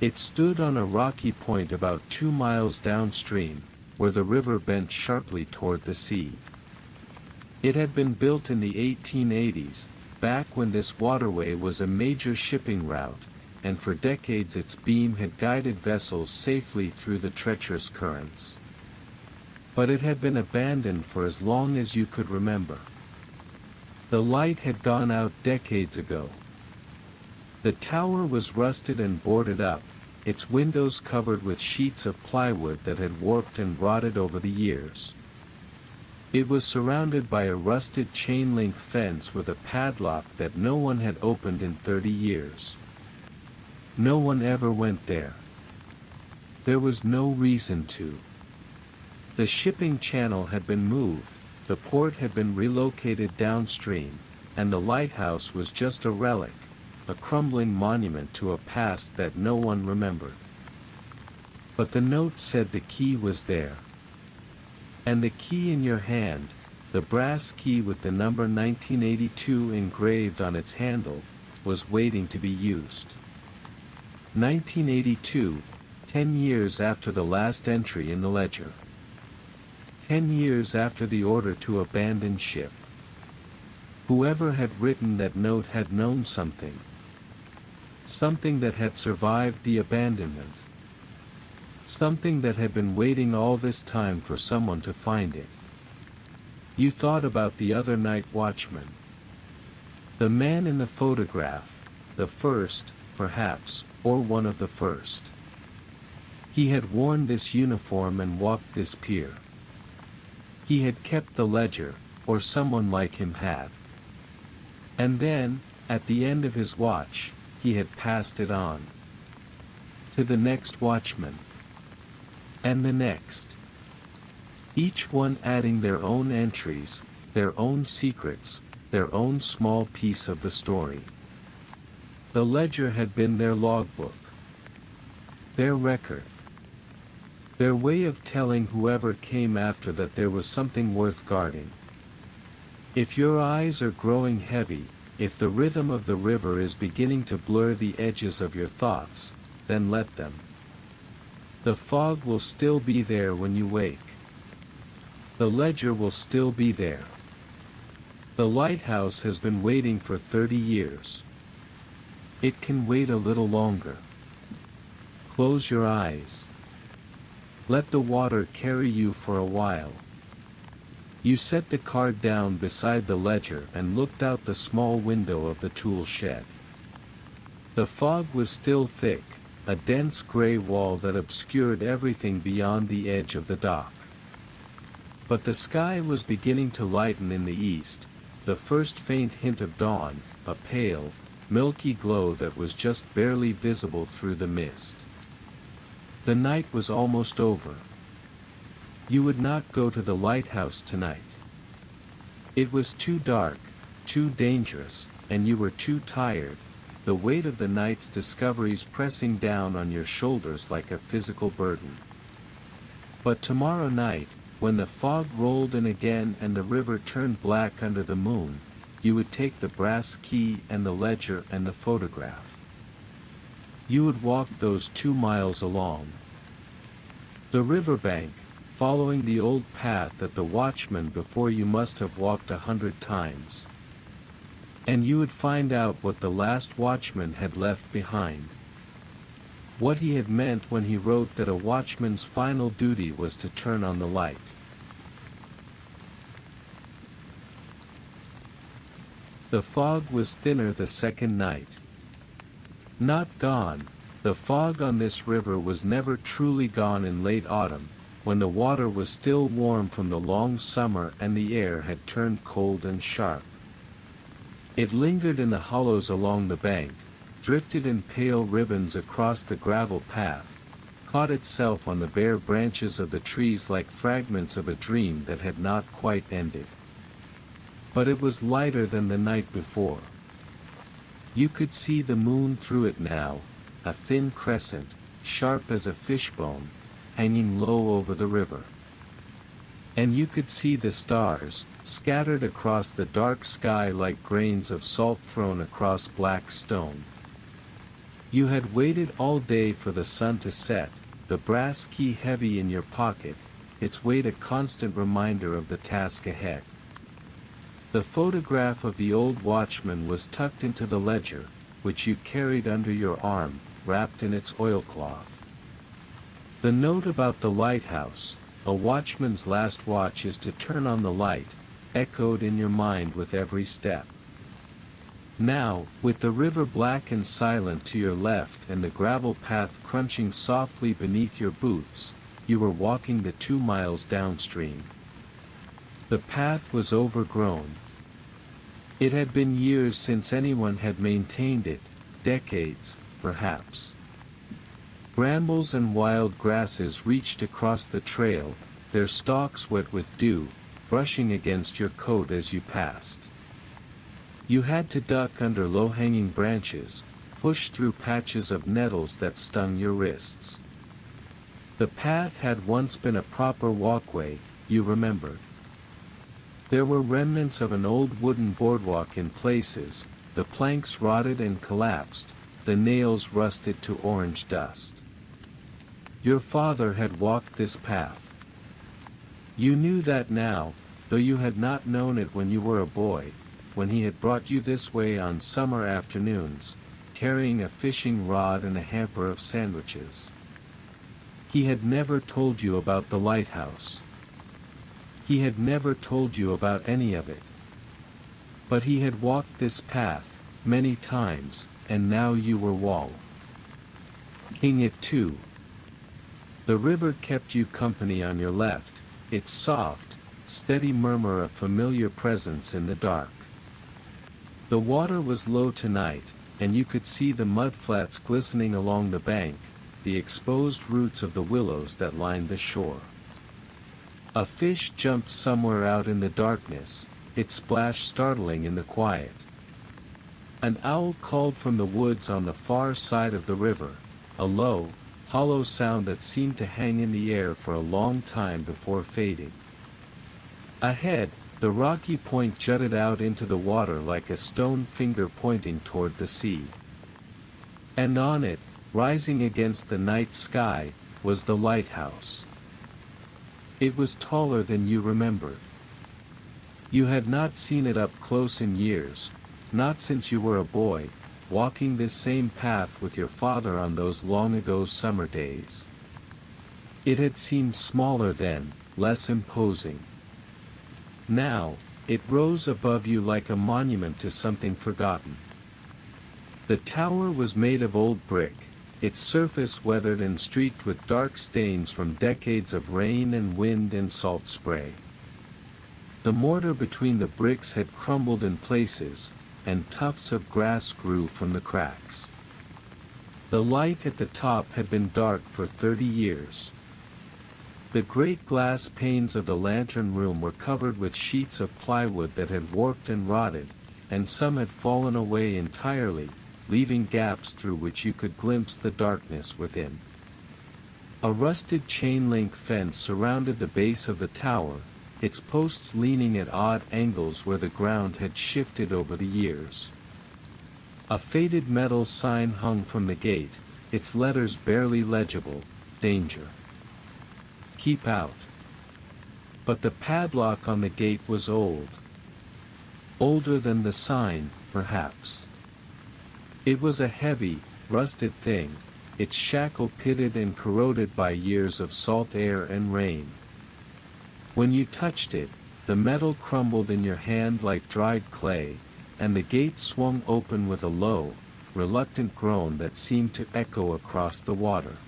It stood on a rocky point about 2 miles downstream, where the river bent sharply toward the sea. It had been built in the 1880s, back when this waterway was a major shipping route, and for decades its beam had guided vessels safely through the treacherous currents. But it had been abandoned for as long as you could remember. The light had gone out decades ago. The tower was rusted and boarded up, its windows covered with sheets of plywood that had warped and rotted over the years. It was surrounded by a rusted chain-link fence with a padlock that no one had opened in 30 years. No one ever went there. There was no reason to. The shipping channel had been moved, the port had been relocated downstream, and the lighthouse was just a relic, a crumbling monument to a past that no one remembered. But the note said the key was there. And the key in your hand, the brass key with the number 1982 engraved on its handle, was waiting to be used. 1982, 10 years after the last entry in the ledger. 10 years after the order to abandon ship. Whoever had written that note had known something. Something that had survived the abandonment. Something that had been waiting all this time for someone to find it. You thought about the other night watchman. The man in the photograph, the first, perhaps, or one of the first. He had worn this uniform and walked this pier. He had kept the ledger, or someone like him had. And then, at the end of his watch, he had passed it on. To the next watchman. And the next. Each one adding their own entries, their own secrets, their own small piece of the story. The ledger had been their logbook. Their record. Their way of telling whoever came after that there was something worth guarding. If your eyes are growing heavy, if the rhythm of the river is beginning to blur the edges of your thoughts, then let them. The fog will still be there when you wake. The ledger will still be there. The lighthouse has been waiting for 30 years. It can wait a little longer. Close your eyes. Let the water carry you for a while. You set the card down beside the ledger and looked out the small window of the tool shed. The fog was still thick, a dense gray wall that obscured everything beyond the edge of the dock. But the sky was beginning to lighten in the east, the first faint hint of dawn, a pale, milky glow that was just barely visible through the mist. The night was almost over. You would not go to the lighthouse tonight. It was too dark, too dangerous, and you were too tired, the weight of the night's discoveries pressing down on your shoulders like a physical burden. But tomorrow night, when the fog rolled in again and the river turned black under the moon, you would take the brass key and the ledger and the photograph. You would walk those 2 miles along the riverbank, following the old path that the watchman before you must have walked 100 times. And you would find out what the last watchman had left behind. What he had meant when he wrote that a watchman's final duty was to turn on the light. The fog was thinner the second night. Not gone, the fog on this river was never truly gone in late autumn, when the water was still warm from the long summer and the air had turned cold and sharp. It lingered in the hollows along the bank, drifted in pale ribbons across the gravel path, caught itself on the bare branches of the trees like fragments of a dream that had not quite ended. But it was lighter than the night before. You could see the moon through it now, a thin crescent, sharp as a fishbone, hanging low over the river. And you could see the stars, scattered across the dark sky like grains of salt thrown across black stone. You had waited all day for the sun to set, the brass key heavy in your pocket, its weight a constant reminder of the task ahead. The photograph of the old watchman was tucked into the ledger, which you carried under your arm, wrapped in its oilcloth. The note about the lighthouse, a watchman's last watch is to turn on the light, echoed in your mind with every step. Now, with the river black and silent to your left and the gravel path crunching softly beneath your boots, you were walking the 2 miles downstream. The path was overgrown. It had been years since anyone had maintained it, decades, perhaps. Brambles and wild grasses reached across the trail, their stalks wet with dew, brushing against your coat as you passed. You had to duck under low-hanging branches, push through patches of nettles that stung your wrists. The path had once been a proper walkway, you remembered. There were remnants of an old wooden boardwalk in places, the planks rotted and collapsed, the nails rusted to orange dust. Your father had walked this path. You knew that now, though you had not known it when you were a boy, when he had brought you this way on summer afternoons, carrying a fishing rod and a hamper of sandwiches. He had never told you about the lighthouse. He had never told you about any of it. But he had walked this path, many times, and now you were walking it too. The river kept you company on your left, its soft, steady murmur a familiar presence in the dark. The water was low tonight, and you could see the mudflats glistening along the bank, the exposed roots of the willows that lined the shore. A fish jumped somewhere out in the darkness, its splash startling in the quiet. An owl called from the woods on the far side of the river, a low, hollow sound that seemed to hang in the air for a long time before fading. Ahead, the rocky point jutted out into the water like a stone finger pointing toward the sea. And on it, rising against the night sky, was the lighthouse. It was taller than you remembered. You had not seen it up close in years, not since you were a boy, walking this same path with your father on those long-ago summer days. It had seemed smaller then, less imposing. Now, it rose above you like a monument to something forgotten. The tower was made of old brick, its surface weathered and streaked with dark stains from decades of rain and wind and salt spray. The mortar between the bricks had crumbled in places, and tufts of grass grew from the cracks. The light at the top had been dark for 30 years. The great glass panes of the lantern room were covered with sheets of plywood that had warped and rotted, and some had fallen away entirely, leaving gaps through which you could glimpse the darkness within. A rusted chain-link fence surrounded the base of the tower, its posts leaning at odd angles where the ground had shifted over the years. A faded metal sign hung from the gate, its letters barely legible, "Danger. Keep out." But the padlock on the gate was old. Older than the sign, perhaps. It was a heavy, rusted thing, its shackle pitted and corroded by years of salt air and rain. When you touched it, the metal crumbled in your hand like dried clay, and the gate swung open with a low, reluctant groan that seemed to echo across the water.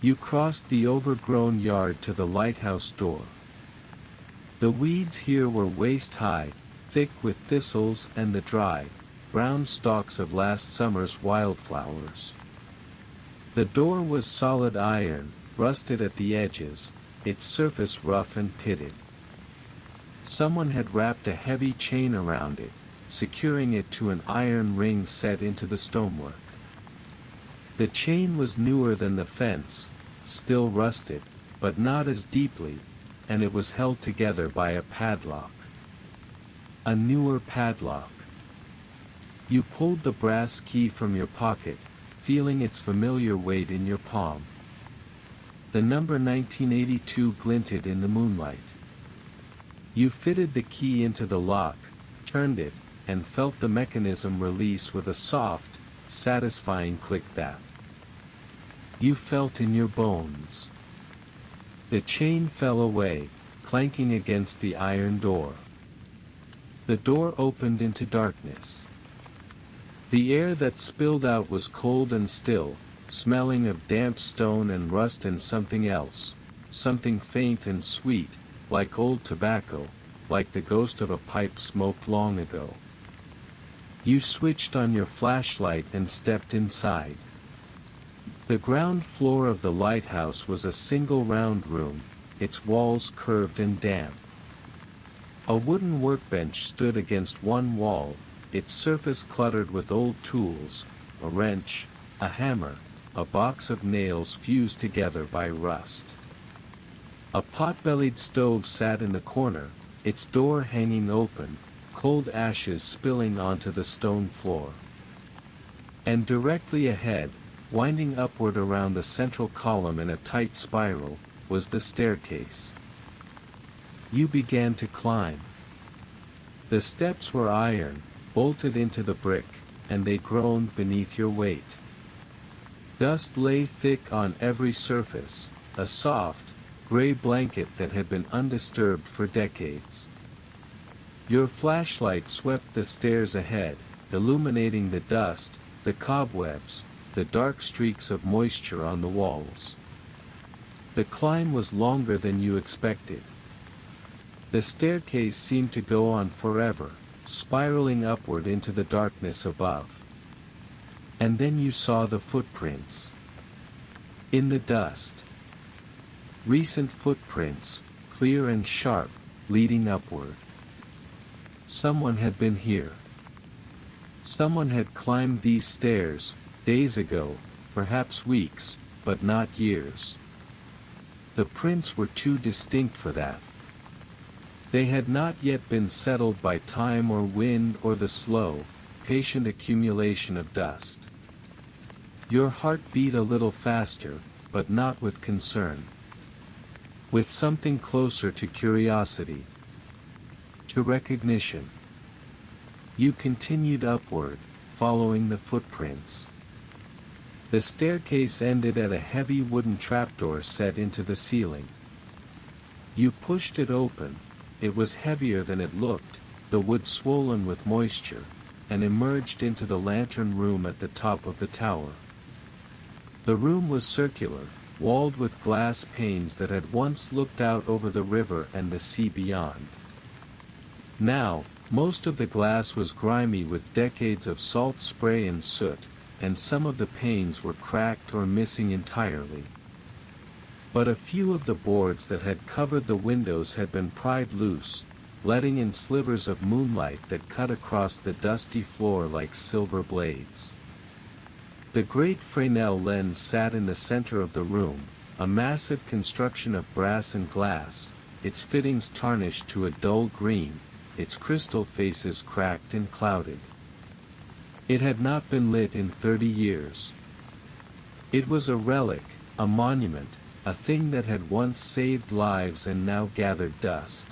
You crossed the overgrown yard to the lighthouse door. The weeds here were waist-high, thick with thistles and the dry, brown stalks of last summer's wildflowers. The door was solid iron, rusted at the edges, its surface rough and pitted. Someone had wrapped a heavy chain around it, securing it to an iron ring set into the stonework. The chain was newer than the fence, still rusted, but not as deeply, and it was held together by a padlock. A newer padlock. You pulled the brass key from your pocket, feeling its familiar weight in your palm. The number 1982 glinted in the moonlight. You fitted the key into the lock, turned it, and felt the mechanism release with a soft, satisfying click that you felt in your bones. The chain fell away, clanking against the iron door. The door opened into darkness. The air that spilled out was cold and still, smelling of damp stone and rust and something else, something faint and sweet, like old tobacco, like the ghost of a pipe smoked long ago. You switched on your flashlight and stepped inside. The ground floor of the lighthouse was a single round room, its walls curved and damp. A wooden workbench stood against one wall, its surface cluttered with old tools, a wrench, a hammer, a box of nails fused together by rust. A pot-bellied stove sat in the corner, its door hanging open, cold ashes spilling onto the stone floor. And directly ahead, winding upward around the central column in a tight spiral, was the staircase. You began to climb. The steps were iron, bolted into the brick, and they groaned beneath your weight. Dust lay thick on every surface, a soft, gray blanket that had been undisturbed for decades. Your flashlight swept the stairs ahead, illuminating the dust, the cobwebs, the dark streaks of moisture on the walls. The climb was longer than you expected. The staircase seemed to go on forever, spiraling upward into the darkness above. And then you saw the footprints. In the dust. Recent footprints, clear and sharp, leading upward. Someone had been here. Someone had climbed these stairs, days ago, perhaps weeks, but not years. The prints were too distinct for that. They had not yet been settled by time or wind or the slow, patient accumulation of dust. Your heart beat a little faster, but not with concern. With something closer to curiosity. to recognition. You continued upward, following the footprints. The staircase ended at a heavy wooden trapdoor set into the ceiling. You pushed it open. It was heavier than it looked, the wood swollen with moisture, and emerged into the lantern room at the top of the tower. The room was circular, walled with glass panes that had once looked out over the river and the sea beyond. Now, most of the glass was grimy with decades of salt spray and soot, and some of the panes were cracked or missing entirely. But a few of the boards that had covered the windows had been pried loose, letting in slivers of moonlight that cut across the dusty floor like silver blades. The great Fresnel lens sat in the center of the room, a massive construction of brass and glass, its fittings tarnished to a dull green, its crystal faces cracked and clouded. It had not been lit in 30 years. It was a relic, a monument, a thing that had once saved lives and now gathered dust.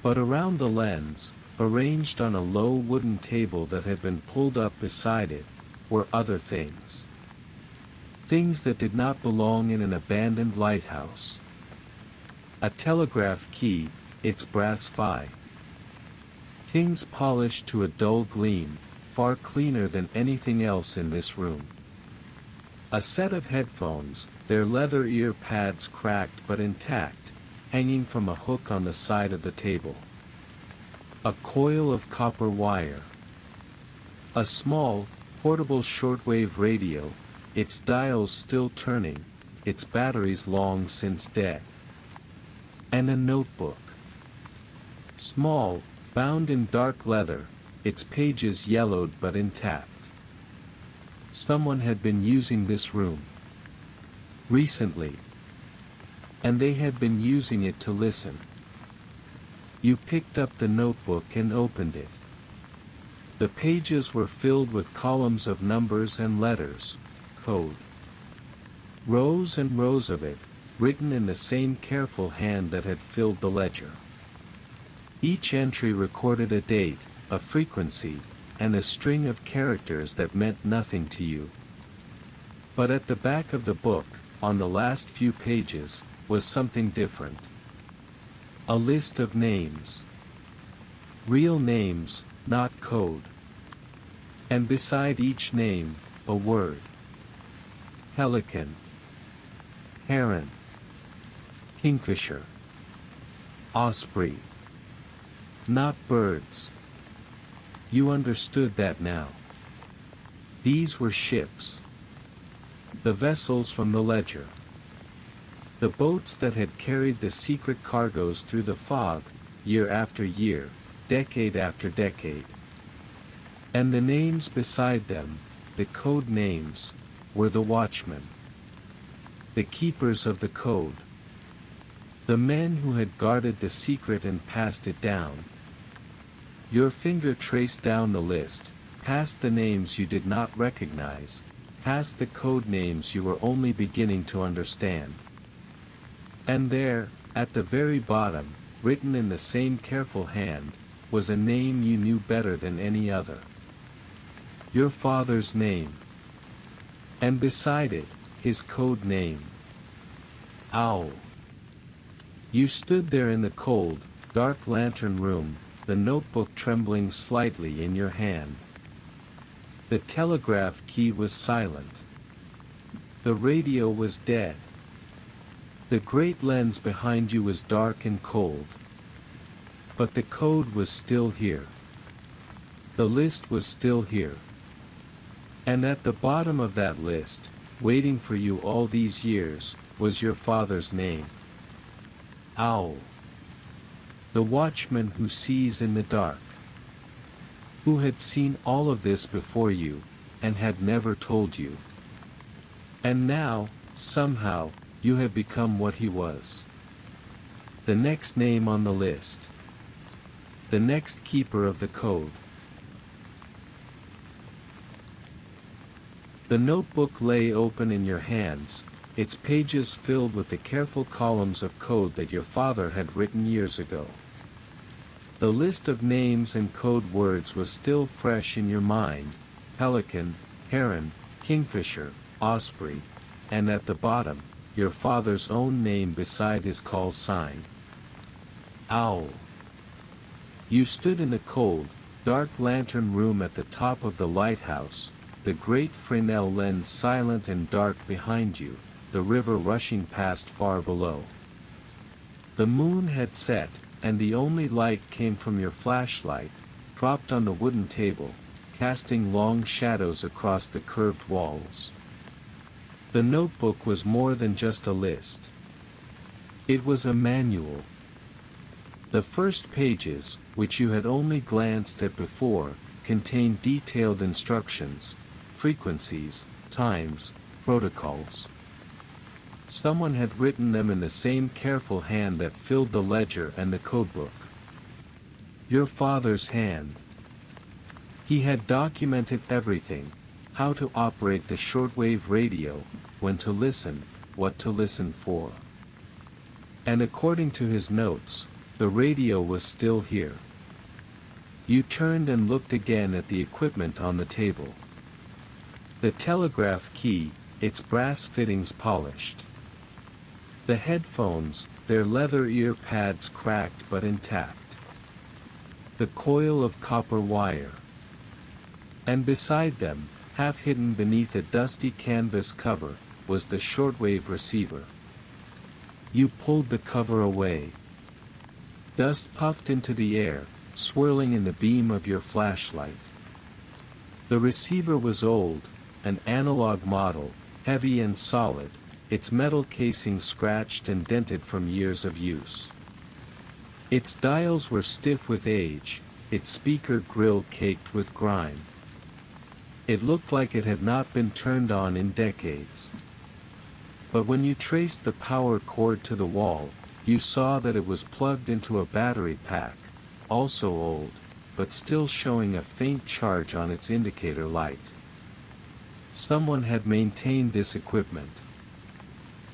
But around the lens, arranged on a low wooden table that had been pulled up beside it, were other things. Things that did not belong in an abandoned lighthouse. A telegraph key, its brass file. Things polished to a dull gleam, far cleaner than anything else in this room. A set of headphones, their leather ear pads cracked but intact, hanging from a hook on the side of the table. A coil of copper wire. A small, portable shortwave radio, its dials still turning, its batteries long since dead. And a notebook. Small, bound in dark leather, its pages yellowed but intact. Someone had been using this room recently, and they had been using it to listen. You picked up the notebook and opened it. The pages were filled with columns of numbers and letters, code. Rows and rows of it, written in the same careful hand that had filled the ledger. Each entry recorded a date, a frequency, and a string of characters that meant nothing to you. But at the back of the book, on the last few pages, was something different. A list of names. Real names, not code. And beside each name, a word. Pelican. Heron. Kingfisher. Osprey. Not birds. You understood that now. These were ships. The vessels from the ledger. The boats that had carried the secret cargoes through the fog, year after year, decade after decade. And the names beside them, the code names, were the watchmen. The keepers of the code. The men who had guarded the secret and passed it down. Your finger traced down the list, past the names you did not recognize, past the code names you were only beginning to understand. And there, at the very bottom, written in the same careful hand, was a name you knew better than any other. Your father's name. And beside it, his code name. Owl. You stood there in the cold, dark lantern room, the notebook trembling slightly in your hand. The telegraph key was silent. The radio was dead. The great lens behind you was dark and cold. But the code was still here. The list was still here. And at the bottom of that list, waiting for you all these years, was your father's name. Owl. The watchman who sees in the dark. Who had seen all of this before you, and had never told you. And now, somehow, you have become what he was. The next name on the list. The next keeper of the code. The notebook lay open in your hands, its pages filled with the careful columns of code that your father had written years ago. The list of names and code words was still fresh in your mind: pelican, heron, kingfisher, osprey, and at the bottom, your father's own name beside his call sign: owl. You stood in the cold, dark lantern room at the top of the lighthouse, the great Fresnel lens silent and dark behind you, the river rushing past far below. The moon had set, and the only light came from your flashlight, propped on the wooden table, casting long shadows across the curved walls. The notebook was more than just a list. It was a manual. The first pages, which you had only glanced at before, contained detailed instructions, frequencies, times, protocols. Someone had written them in the same careful hand that filled the ledger and the codebook. Your father's hand. He had documented everything: how to operate the shortwave radio, when to listen, what to listen for. And according to his notes, the radio was still here. You turned and looked again at the equipment on the table. The telegraph key, its brass fittings polished. The headphones, their leather ear pads cracked but intact. The coil of copper wire. And beside them, half hidden beneath a dusty canvas cover, was the shortwave receiver. You pulled the cover away. Dust puffed into the air, swirling in the beam of your flashlight. The receiver was old, an analog model, heavy and solid, its metal casing scratched and dented from years of use. Its dials were stiff with age, its speaker grill caked with grime. It looked like it had not been turned on in decades. But when you traced the power cord to the wall, you saw that it was plugged into a battery pack, also old, but still showing a faint charge on its indicator light. Someone had maintained this equipment.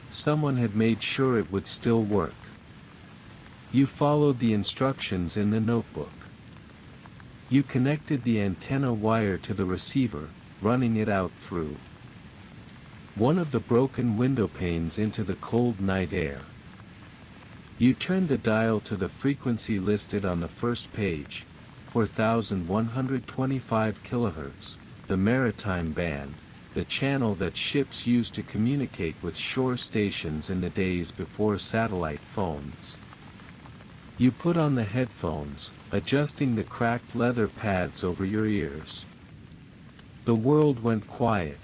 Someone had made sure it would still work. You followed the instructions in the notebook. You connected the antenna wire to the receiver, running it out through one of the broken window panes into the cold night air. You turned the dial to the frequency listed on the first page, 4125 kHz, the maritime band, the channel that ships used to communicate with shore stations in the days before satellite phones. You put on the headphones, adjusting the cracked leather pads over your ears. The world went quiet.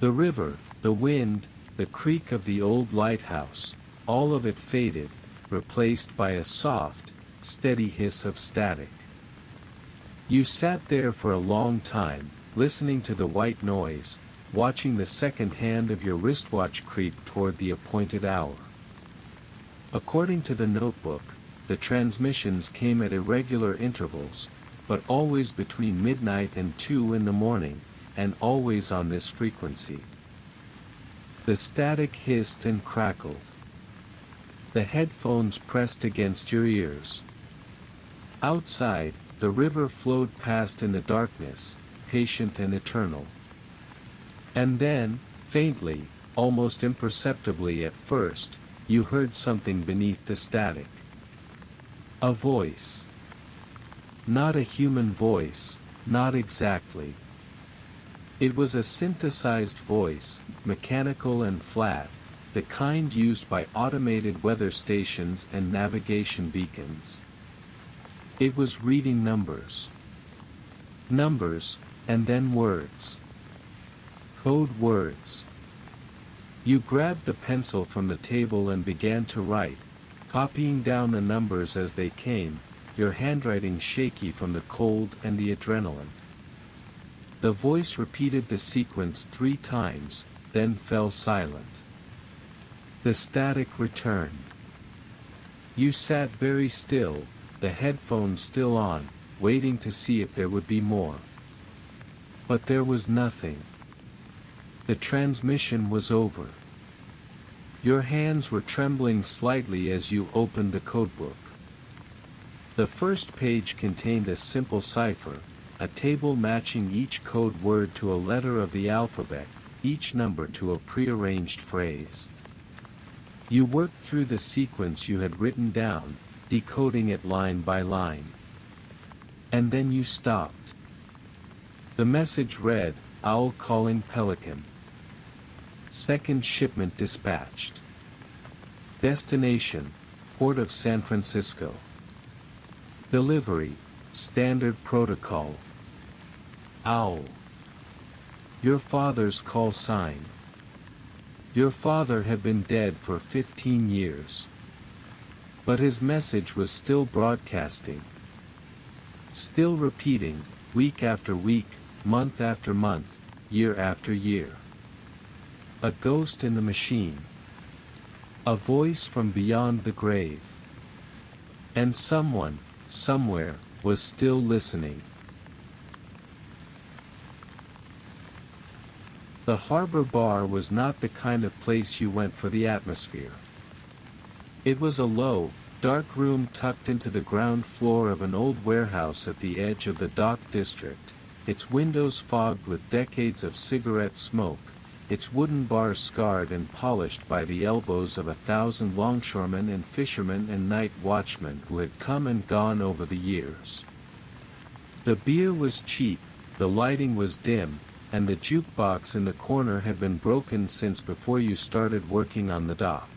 The river, the wind, the creak of the old lighthouse, all of it faded, replaced by a soft, steady hiss of static. You sat there for a long time, listening to the white noise, watching the second hand of your wristwatch creep toward the appointed hour. According to the notebook, the transmissions came at irregular intervals, but always between midnight and 2 in the morning, and always on this frequency. The static hissed and crackled. The headphones pressed against your ears. Outside, the river flowed past in the darkness, patient and eternal. And then, faintly, almost imperceptibly at first, you heard something beneath the static. A voice. Not a human voice, not exactly. It was a synthesized voice, mechanical and flat, the kind used by automated weather stations and navigation beacons. It was reading numbers. Numbers, and then words. Code words. You grabbed the pencil from the table and began to write, copying down the numbers as they came, your handwriting shaky from the cold and the adrenaline. The voice repeated the sequence 3 times, then fell silent. The static returned. You sat very still, the headphones still on, waiting to see if there would be more. But there was nothing. The transmission was over. Your hands were trembling slightly as you opened the codebook. The first page contained a simple cipher, a table matching each code word to a letter of the alphabet, each number to a prearranged phrase. You worked through the sequence you had written down, decoding it line by line. And then you stopped. The message read, "Owl calling Pelican. Second shipment dispatched. Destination, Port of San Francisco. Delivery, standard protocol. Owl. Your father's call sign." Your father had been dead for 15 years. But his message was still broadcasting. Still repeating, week after week, month after month, year after year. A ghost in the machine. A voice from beyond the grave. And someone, somewhere, was still listening. The harbor bar was not the kind of place you went for the atmosphere. It was a low, dark room tucked into the ground floor of an old warehouse at the edge of the dock district, its windows fogged with decades of cigarette smoke, its wooden bars scarred and polished by the elbows of 1,000 longshoremen and fishermen and night watchmen who had come and gone over the years. The beer was cheap, the lighting was dim, and the jukebox in the corner had been broken since before you started working on the dock.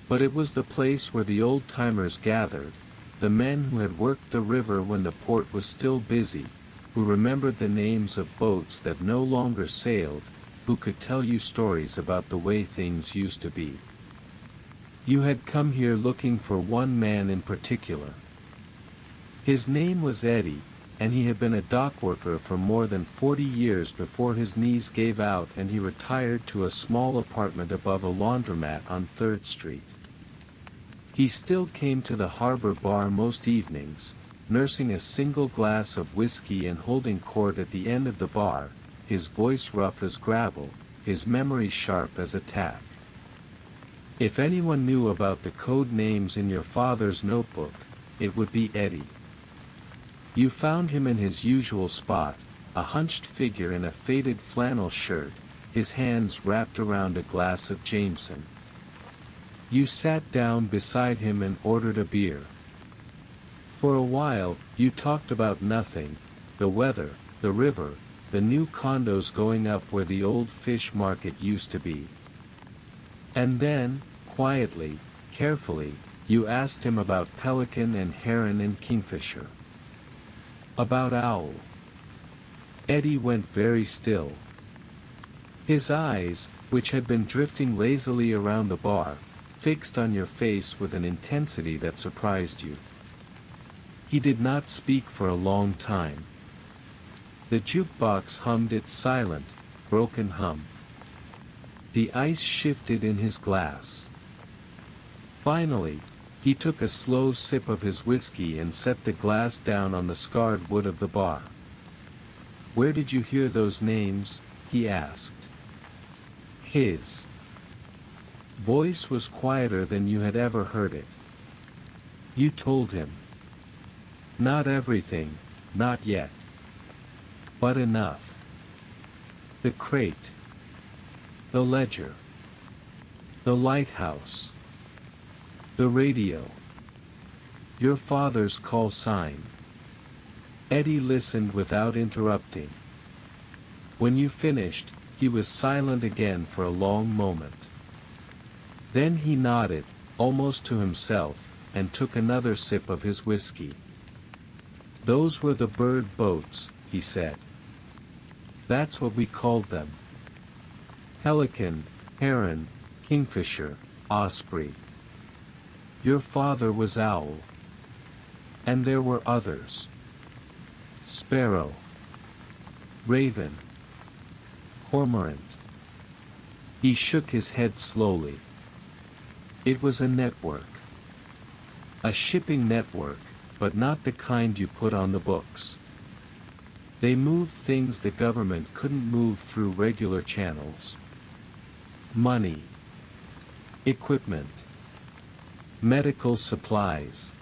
But it was the place where the old-timers gathered, the men who had worked the river when the port was still busy, who remembered the names of boats that no longer sailed, who could tell you stories about the way things used to be. You had come here looking for one man in particular. His name was Eddie, and he had been a dock worker for more than 40 years before his knees gave out and he retired to a small apartment above a laundromat on 3rd Street. He still came to the harbor bar most evenings, nursing a single glass of whiskey and holding court at the end of the bar, his voice rough as gravel, his memory sharp as a tack. If anyone knew about the code names in your father's notebook, it would be Eddie. You found him in his usual spot, a hunched figure in a faded flannel shirt, his hands wrapped around a glass of Jameson. You sat down beside him and ordered a beer. For a while, you talked about nothing, the weather, the river, the new condos going up where the old fish market used to be. And then, quietly, carefully, you asked him about pelican and heron and kingfisher. About owl. Eddie went very still. His eyes, which had been drifting lazily around the bar, fixed on your face with an intensity that surprised you. He did not speak for a long time. The jukebox hummed its silent, broken hum. The ice shifted in his glass. Finally, he took a slow sip of his whiskey and set the glass down on the scarred wood of the bar. "Where did you hear those names?" he asked. His voice was quieter than you had ever heard it. You told him. Not everything, not yet. But enough. The crate. The ledger. The lighthouse. The radio. Your father's call sign. Eddie listened without interrupting. When you finished, he was silent again for a long moment. Then he nodded, almost to himself, and took another sip of his whiskey. "Those were the bird boats," he said. "That's what we called them. Pelican, heron, kingfisher, osprey. Your father was owl. And there were others. Sparrow. Raven. Cormorant." He shook his head slowly. It was a network. A shipping network, but not the kind you put on the books. They moved things the government couldn't move through regular channels. Money. Equipment. Medical supplies.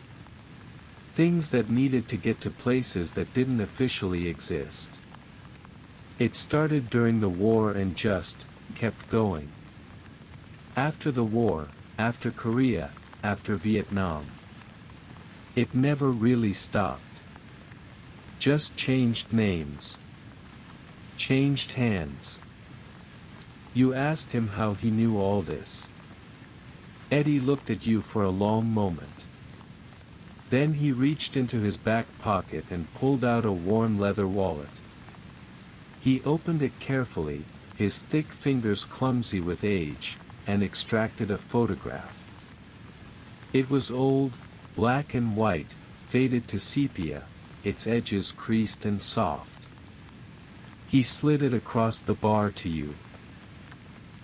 Things that needed to get to places that didn't officially exist. It started during the war and just kept going. After the war, after Korea, after Vietnam. It never really stopped. Just changed names. Changed hands. You asked him how he knew all this. Eddie looked at you for a long moment. Then he reached into his back pocket and pulled out a worn leather wallet. He opened it carefully, his thick fingers clumsy with age, and extracted a photograph. It was old, black and white, faded to sepia, its edges creased and soft. He slid it across the bar to you.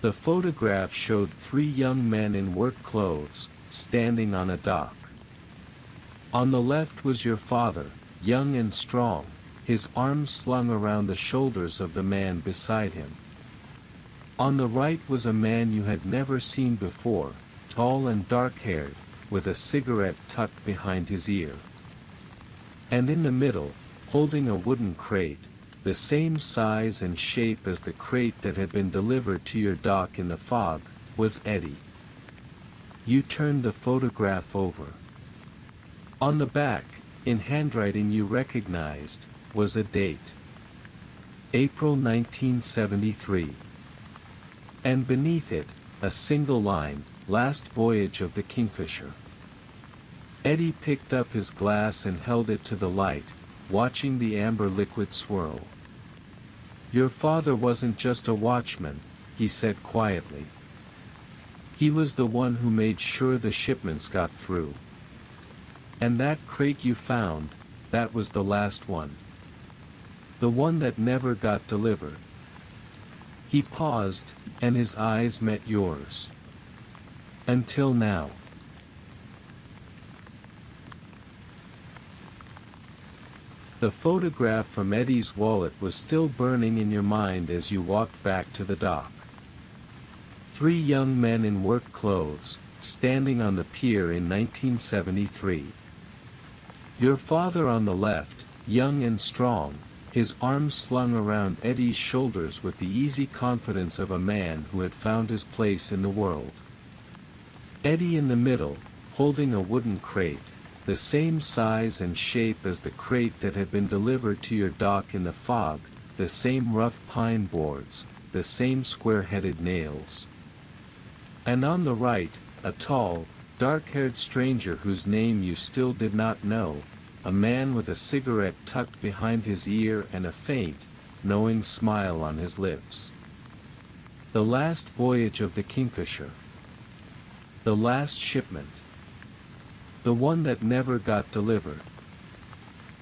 The photograph showed 3 young men in work clothes, standing on a dock. On the left was your father, young and strong, his arms slung around the shoulders of the man beside him. On the right was a man you had never seen before, tall and dark-haired, with a cigarette tucked behind his ear. And in the middle, holding a wooden crate, the same size and shape as the crate that had been delivered to your dock in the fog, was Eddie. You turned the photograph over. On the back, in handwriting you recognized, was a date. April 1973. And beneath it, a single line, last voyage of the Kingfisher. Eddie picked up his glass and held it to the light, watching the amber liquid swirl. Your father wasn't just a watchman, he said quietly. He was the one who made sure the shipments got through. And that crate you found, that was the last one. The one that never got delivered. He paused, and his eyes met yours. Until now. The photograph from Eddie's wallet was still burning in your mind as you walked back to the dock. 3 young men in work clothes, standing on the pier in 1973. Your father on the left, young and strong, his arms slung around Eddie's shoulders with the easy confidence of a man who had found his place in the world. Eddie in the middle, holding a wooden crate, the same size and shape as the crate that had been delivered to your dock in the fog, the same rough pine boards, the same square-headed nails. And on the right, a tall, dark-haired stranger whose name you still did not know, a man with a cigarette tucked behind his ear and a faint, knowing smile on his lips. The last voyage of the Kingfisher. The last shipment. The one that never got delivered.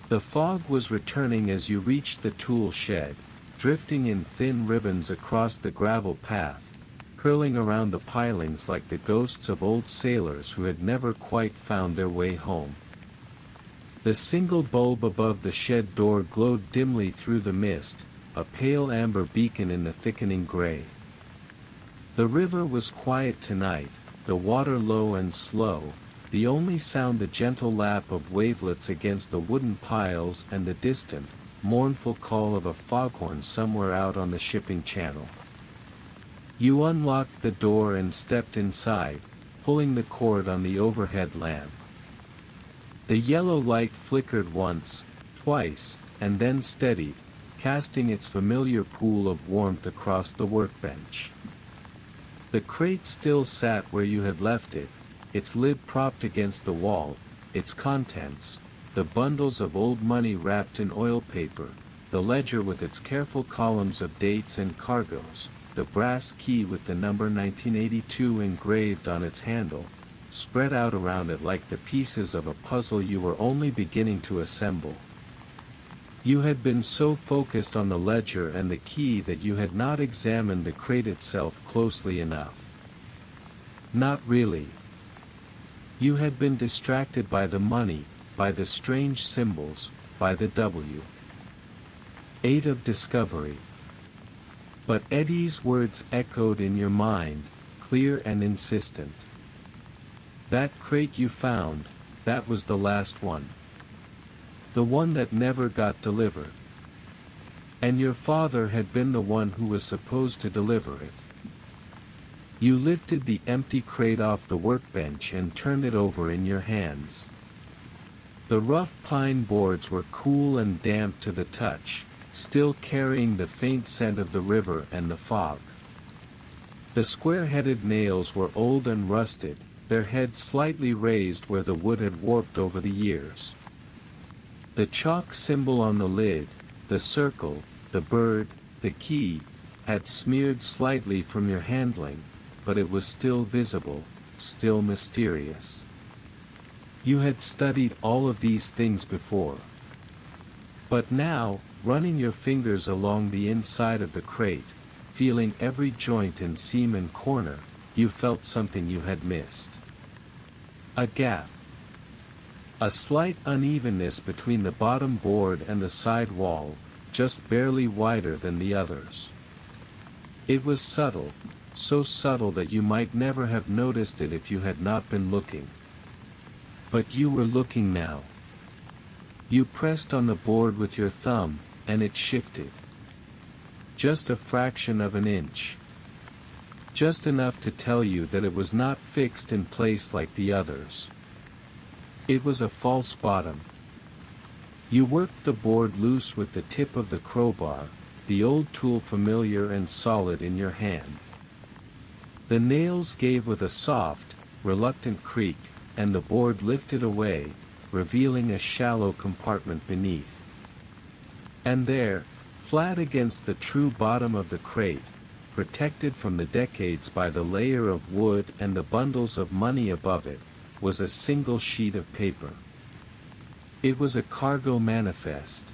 The fog was returning as you reached the tool shed, drifting in thin ribbons across the gravel path, curling around the pilings like the ghosts of old sailors who had never quite found their way home. The single bulb above the shed door glowed dimly through the mist, a pale amber beacon in the thickening gray. The river was quiet tonight, the water low and slow, the only sound the gentle lap of wavelets against the wooden piles and the distant, mournful call of a foghorn somewhere out on the shipping channel. You unlocked the door and stepped inside, pulling the cord on the overhead lamp. The yellow light flickered once, twice, and then steadied, casting its familiar pool of warmth across the workbench. The crate still sat where you had left it, its lid propped against the wall, its contents, the bundles of old money wrapped in oil paper, the ledger with its careful columns of dates and cargoes, the brass key with the number 1982 engraved on its handle, spread out around it like the pieces of a puzzle you were only beginning to assemble. You had been so focused on the ledger and the key that you had not examined the crate itself closely enough. Not really. You had been distracted by the money, by the strange symbols, by the W. 8 of discovery. But Eddie's words echoed in your mind, clear and insistent. That crate you found, that was the last one. The one that never got delivered. And your father had been the one who was supposed to deliver it. You lifted the empty crate off the workbench and turned it over in your hands. The rough pine boards were cool and damp to the touch, still carrying the faint scent of the river and the fog. The square-headed nails were old and rusted, their heads slightly raised where the wood had warped over the years. The chalk symbol on the lid, the circle, the bird, the key, had smeared slightly from your handling, but it was still visible, still mysterious. You had studied all of these things before. But now, running your fingers along the inside of the crate, feeling every joint and seam and corner, you felt something you had missed. A gap. A slight unevenness between the bottom board and the side wall, just barely wider than the others. It was subtle, so subtle that you might never have noticed it if you had not been looking. But you were looking now. You pressed on the board with your thumb, and it shifted. Just a fraction of an inch. Just enough to tell you that it was not fixed in place like the others. It was a false bottom. You worked the board loose with the tip of the crowbar, the old tool familiar and solid in your hand. The nails gave with a soft, reluctant creak, and the board lifted away, revealing a shallow compartment beneath. And there, flat against the true bottom of the crate, protected from the decades by the layer of wood and the bundles of money above it, was a single sheet of paper. It was a cargo manifest.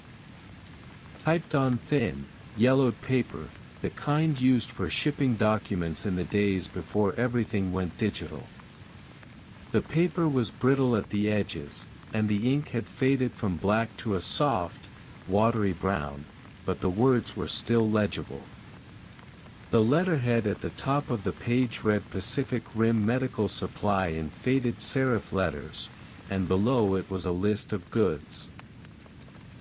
Typed on thin, yellowed paper, the kind used for shipping documents in the days before everything went digital. The paper was brittle at the edges, and the ink had faded from black to a soft, watery brown, but the words were still legible. The letterhead at the top of the page read Pacific Rim Medical Supply in faded serif letters, and below it was a list of goods.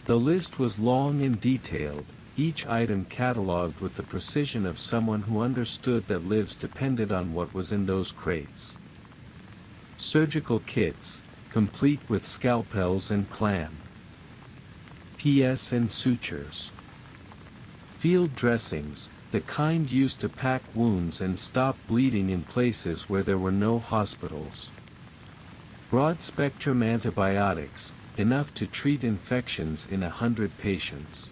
The list was long and detailed, each item catalogued with the precision of someone who understood that lives depended on what was in those crates. Surgical kits, complete with scalpels and clam. PS and sutures. Field dressings, the kind used to pack wounds and stop bleeding in places where there were no hospitals. Broad-spectrum antibiotics, enough to treat infections in 100 patients.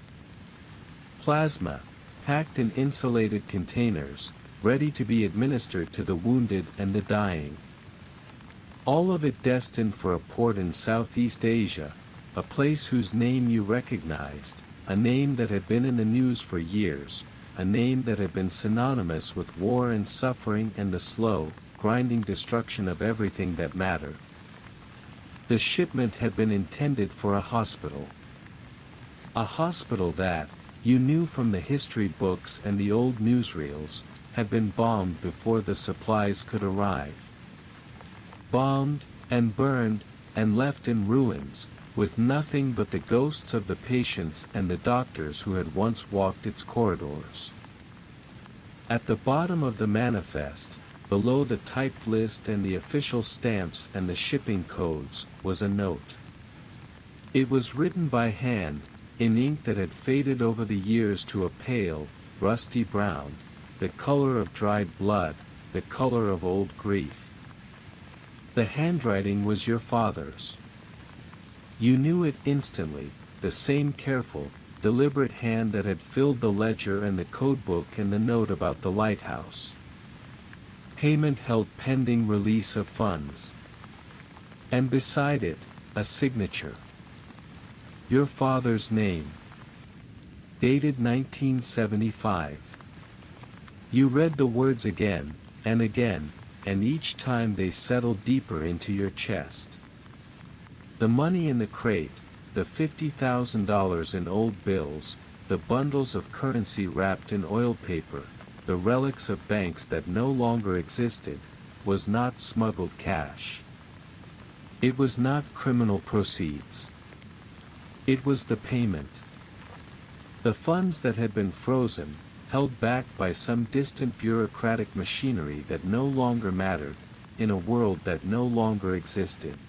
Plasma, packed in insulated containers, ready to be administered to the wounded and the dying. All of it destined for a port in Southeast Asia, a place whose name you recognized, a name that had been in the news for years, a name that had been synonymous with war and suffering and the slow, grinding destruction of everything that mattered. The shipment had been intended for a hospital. A hospital that, you knew from the history books and the old newsreels, had been bombed before the supplies could arrive. Bombed, and burned, and left in ruins, with nothing but the ghosts of the patients and the doctors who had once walked its corridors. At the bottom of the manifest, below the typed list and the official stamps and the shipping codes, was a note. It was written by hand, in ink that had faded over the years to a pale, rusty brown, the color of dried blood, the color of old grief. The handwriting was your father's. You knew it instantly, the same careful, deliberate hand that had filled the ledger and the codebook and the note about the lighthouse. Payment held pending release of funds. And beside it, a signature. Your father's name. Dated 1975. You read the words again, and each time they settled deeper into your chest. The money in the crate, the $50,000 in old bills, the bundles of currency wrapped in oil paper, the relics of banks that no longer existed, was not smuggled cash. It was not criminal proceeds. It was the payment. The funds that had been frozen, held back by some distant bureaucratic machinery that no longer mattered, in a world that no longer existed.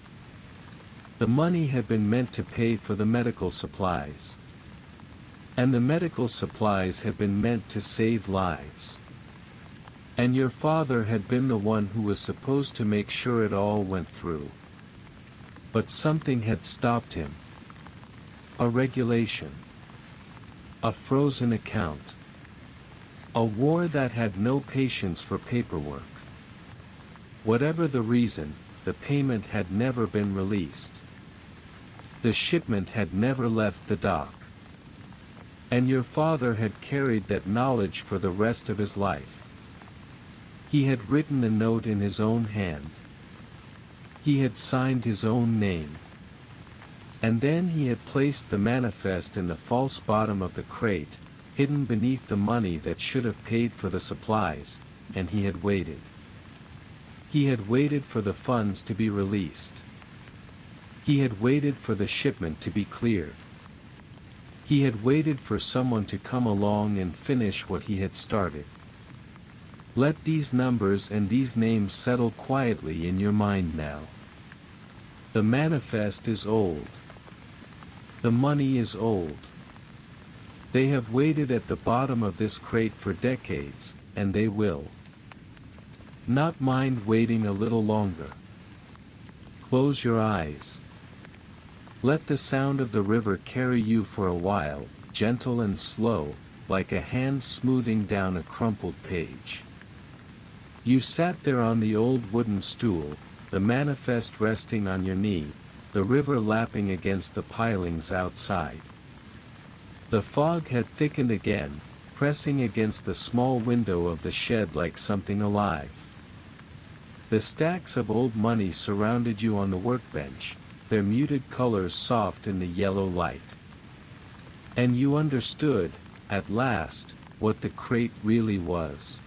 The money had been meant to pay for the medical supplies. And the medical supplies had been meant to save lives. And your father had been the one who was supposed to make sure it all went through. But something had stopped him. A regulation. A frozen account. A war that had no patience for paperwork. Whatever the reason, the payment had never been released. The shipment had never left the dock. And your father had carried that knowledge for the rest of his life. He had written the note in his own hand. He had signed his own name. And then he had placed the manifest in the false bottom of the crate, hidden beneath the money that should have paid for the supplies, and he had waited. He had waited for the funds to be released. He had waited for the shipment to be cleared. He had waited for someone to come along and finish what he had started. Let these numbers and these names settle quietly in your mind now. The manifest is old. The money is old. They have waited at the bottom of this crate for decades, and they will not mind waiting a little longer. Close your eyes. Let the sound of the river carry you for a while, gentle and slow, like a hand smoothing down a crumpled page. You sat there on the old wooden stool, the manifest resting on your knee, the river lapping against the pilings outside. The fog had thickened again, pressing against the small window of the shed like something alive. The stacks of old money surrounded you on the workbench, their muted colors soft in the yellow light. And you understood, at last, what the crate really was.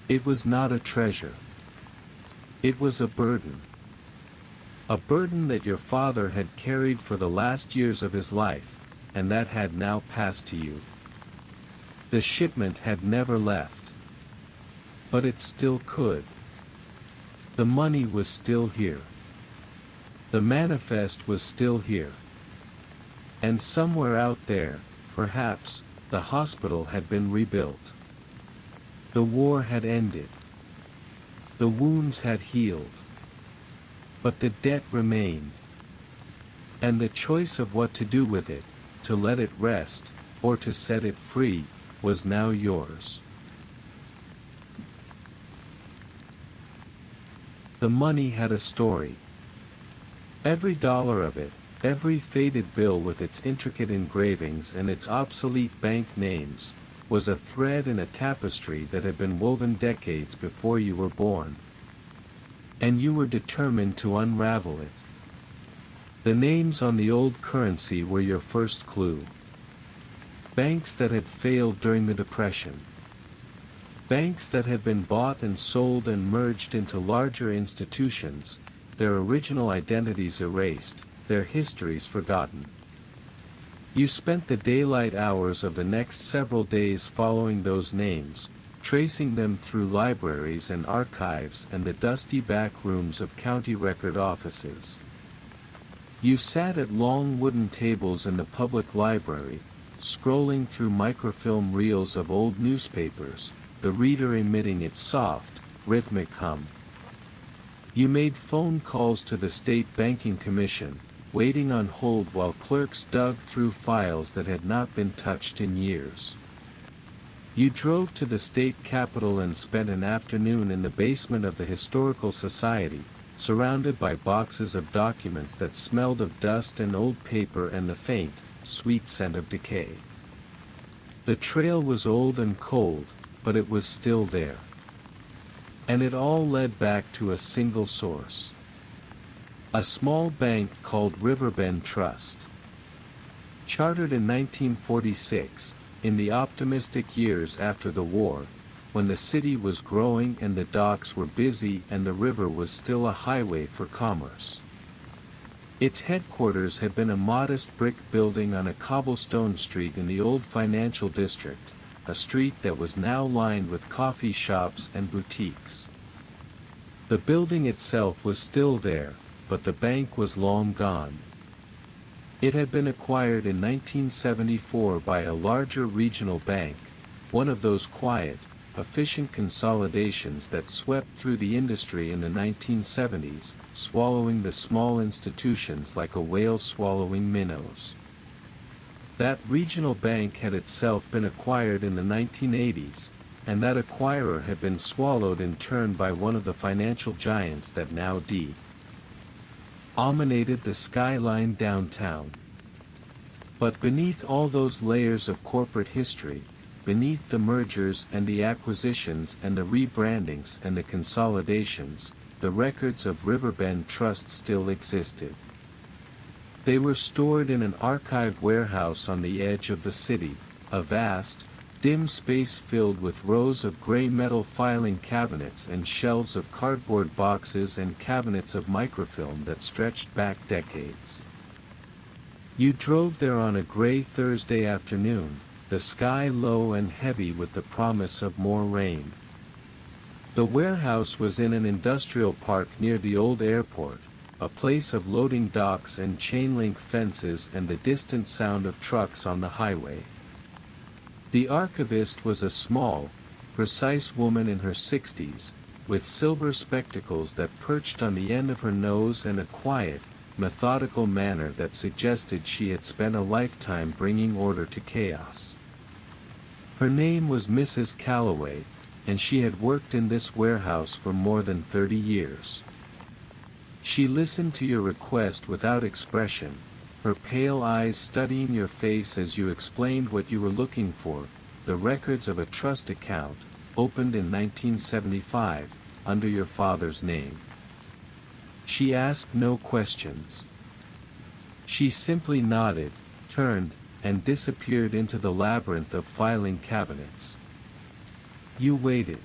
It was not a treasure. It was a burden. A burden that your father had carried for the last years of his life, and that had now passed to you. The shipment had never left. But it still could. The money was still here. The manifest was still here. And somewhere out there, perhaps, the hospital had been rebuilt. The war had ended. The wounds had healed. But the debt remained. And the choice of what to do with it, to let it rest, or to set it free, was now yours. The money had a story. Every dollar of it, every faded bill with its intricate engravings and its obsolete bank names, was a thread in a tapestry that had been woven decades before you were born. And you were determined to unravel it. The names on the old currency were your first clue. Banks that had failed during the Depression. Banks that had been bought and sold and merged into larger institutions, their original identities erased, their histories forgotten. You spent the daylight hours of the next several days following those names, tracing them through libraries and archives and the dusty back rooms of county record offices. You sat at long wooden tables in the public library, scrolling through microfilm reels of old newspapers, the reader emitting its soft, rhythmic hum. You made phone calls to the State Banking Commission, waiting on hold while clerks dug through files that had not been touched in years. You drove to the state capitol and spent an afternoon in the basement of the Historical Society, surrounded by boxes of documents that smelled of dust and old paper and the faint, sweet scent of decay. The trail was old and cold, but it was still there. And it all led back to a single source. A small bank called Riverbend Trust. Chartered in 1946, in the optimistic years after the war, when the city was growing and the docks were busy and the river was still a highway for commerce. Its headquarters had been a modest brick building on a cobblestone street in the old financial district, a street that was now lined with coffee shops and boutiques. The building itself was still there, but the bank was long gone. It had been acquired in 1974 by a larger regional bank, one of those quiet, efficient consolidations that swept through the industry in the 1970s, swallowing the small institutions like a whale swallowing minnows. That regional bank had itself been acquired in the 1980s, and that acquirer had been swallowed in turn by one of the financial giants that now dominated the skyline downtown. But beneath all those layers of corporate history, beneath the mergers and the acquisitions and the rebrandings and the consolidations, the records of Riverbend Trust still existed. They were stored in an archive warehouse on the edge of the city, a vast, dim space filled with rows of gray metal filing cabinets and shelves of cardboard boxes and cabinets of microfilm that stretched back decades. You drove there on a gray Thursday afternoon, the sky low and heavy with the promise of more rain. The warehouse was in an industrial park near the old airport, a place of loading docks and chain-link fences and the distant sound of trucks on the highway. The archivist was a small, precise woman in her 60s, with silver spectacles that perched on the end of her nose and a quiet, methodical manner that suggested she had spent a lifetime bringing order to chaos. Her name was Mrs. Calloway, and she had worked in this warehouse for more than 30 years. She listened to your request without expression, her pale eyes studying your face as you explained what you were looking for, the records of a trust account, opened in 1975, under your father's name. She asked no questions. She simply nodded, turned, and disappeared into the labyrinth of filing cabinets. You waited.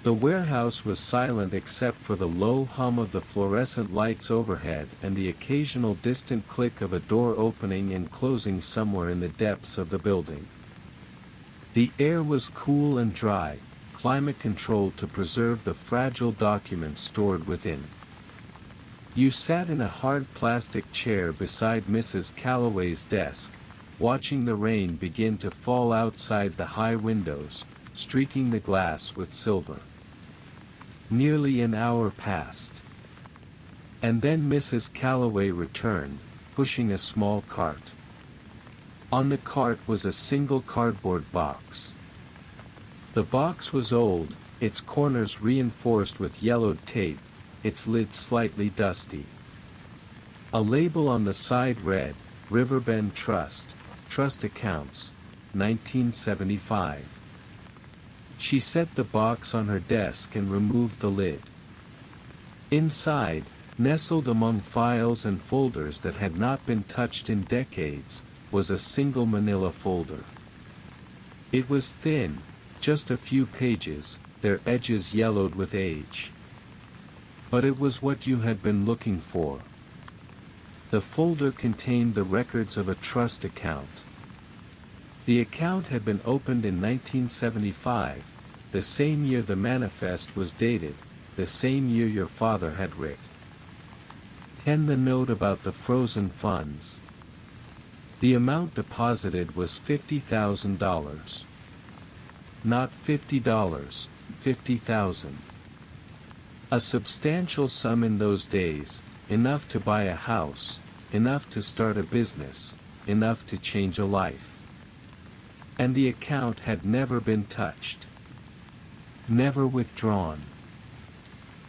The warehouse was silent except for the low hum of the fluorescent lights overhead and the occasional distant click of a door opening and closing somewhere in the depths of the building. The air was cool and dry, climate-controlled to preserve the fragile documents stored within. You sat in a hard plastic chair beside Mrs. Calloway's desk, watching the rain begin to fall outside the high windows, streaking the glass with silver. Nearly an hour passed. And then Mrs. Calloway returned, pushing a small cart. On the cart was a single cardboard box. The box was old, its corners reinforced with yellowed tape, its lid slightly dusty. A label on the side read, Riverbend Trust, Trust Accounts, 1975. She set the box on her desk and removed the lid. Inside, nestled among files and folders that had not been touched in decades, was a single manila folder. It was thin, just a few pages, their edges yellowed with age. But it was what you had been looking for. The folder contained the records of a trust account. The account had been opened in 1975, the same year the manifest was dated, the same year your father had writ. The note about the frozen funds. The amount deposited was $50,000. Not $50, $50,000. A substantial sum in those days, enough to buy a house, enough to start a business, enough to change a life. And the account had never been touched. Never withdrawn.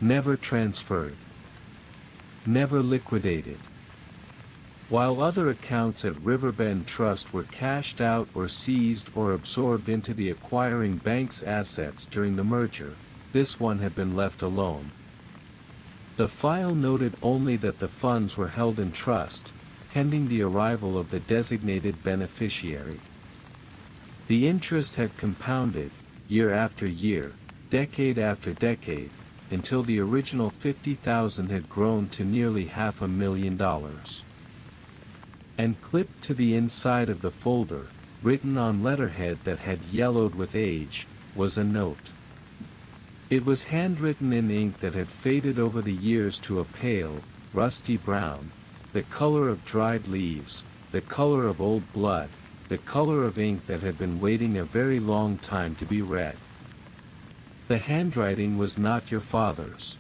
Never transferred. Never liquidated. While other accounts at Riverbend Trust were cashed out or seized or absorbed into the acquiring bank's assets during the merger, this one had been left alone. The file noted only that the funds were held in trust, pending the arrival of the designated beneficiary. The interest had compounded, year after year, decade after decade, until the original $50,000 had grown to nearly $500,000. And clipped to the inside of the folder, written on letterhead that had yellowed with age, was a note. It was handwritten in ink that had faded over the years to a pale, rusty brown, the color of dried leaves, the color of old blood, the color of ink that had been waiting a very long time to be read. The handwriting was not your father's.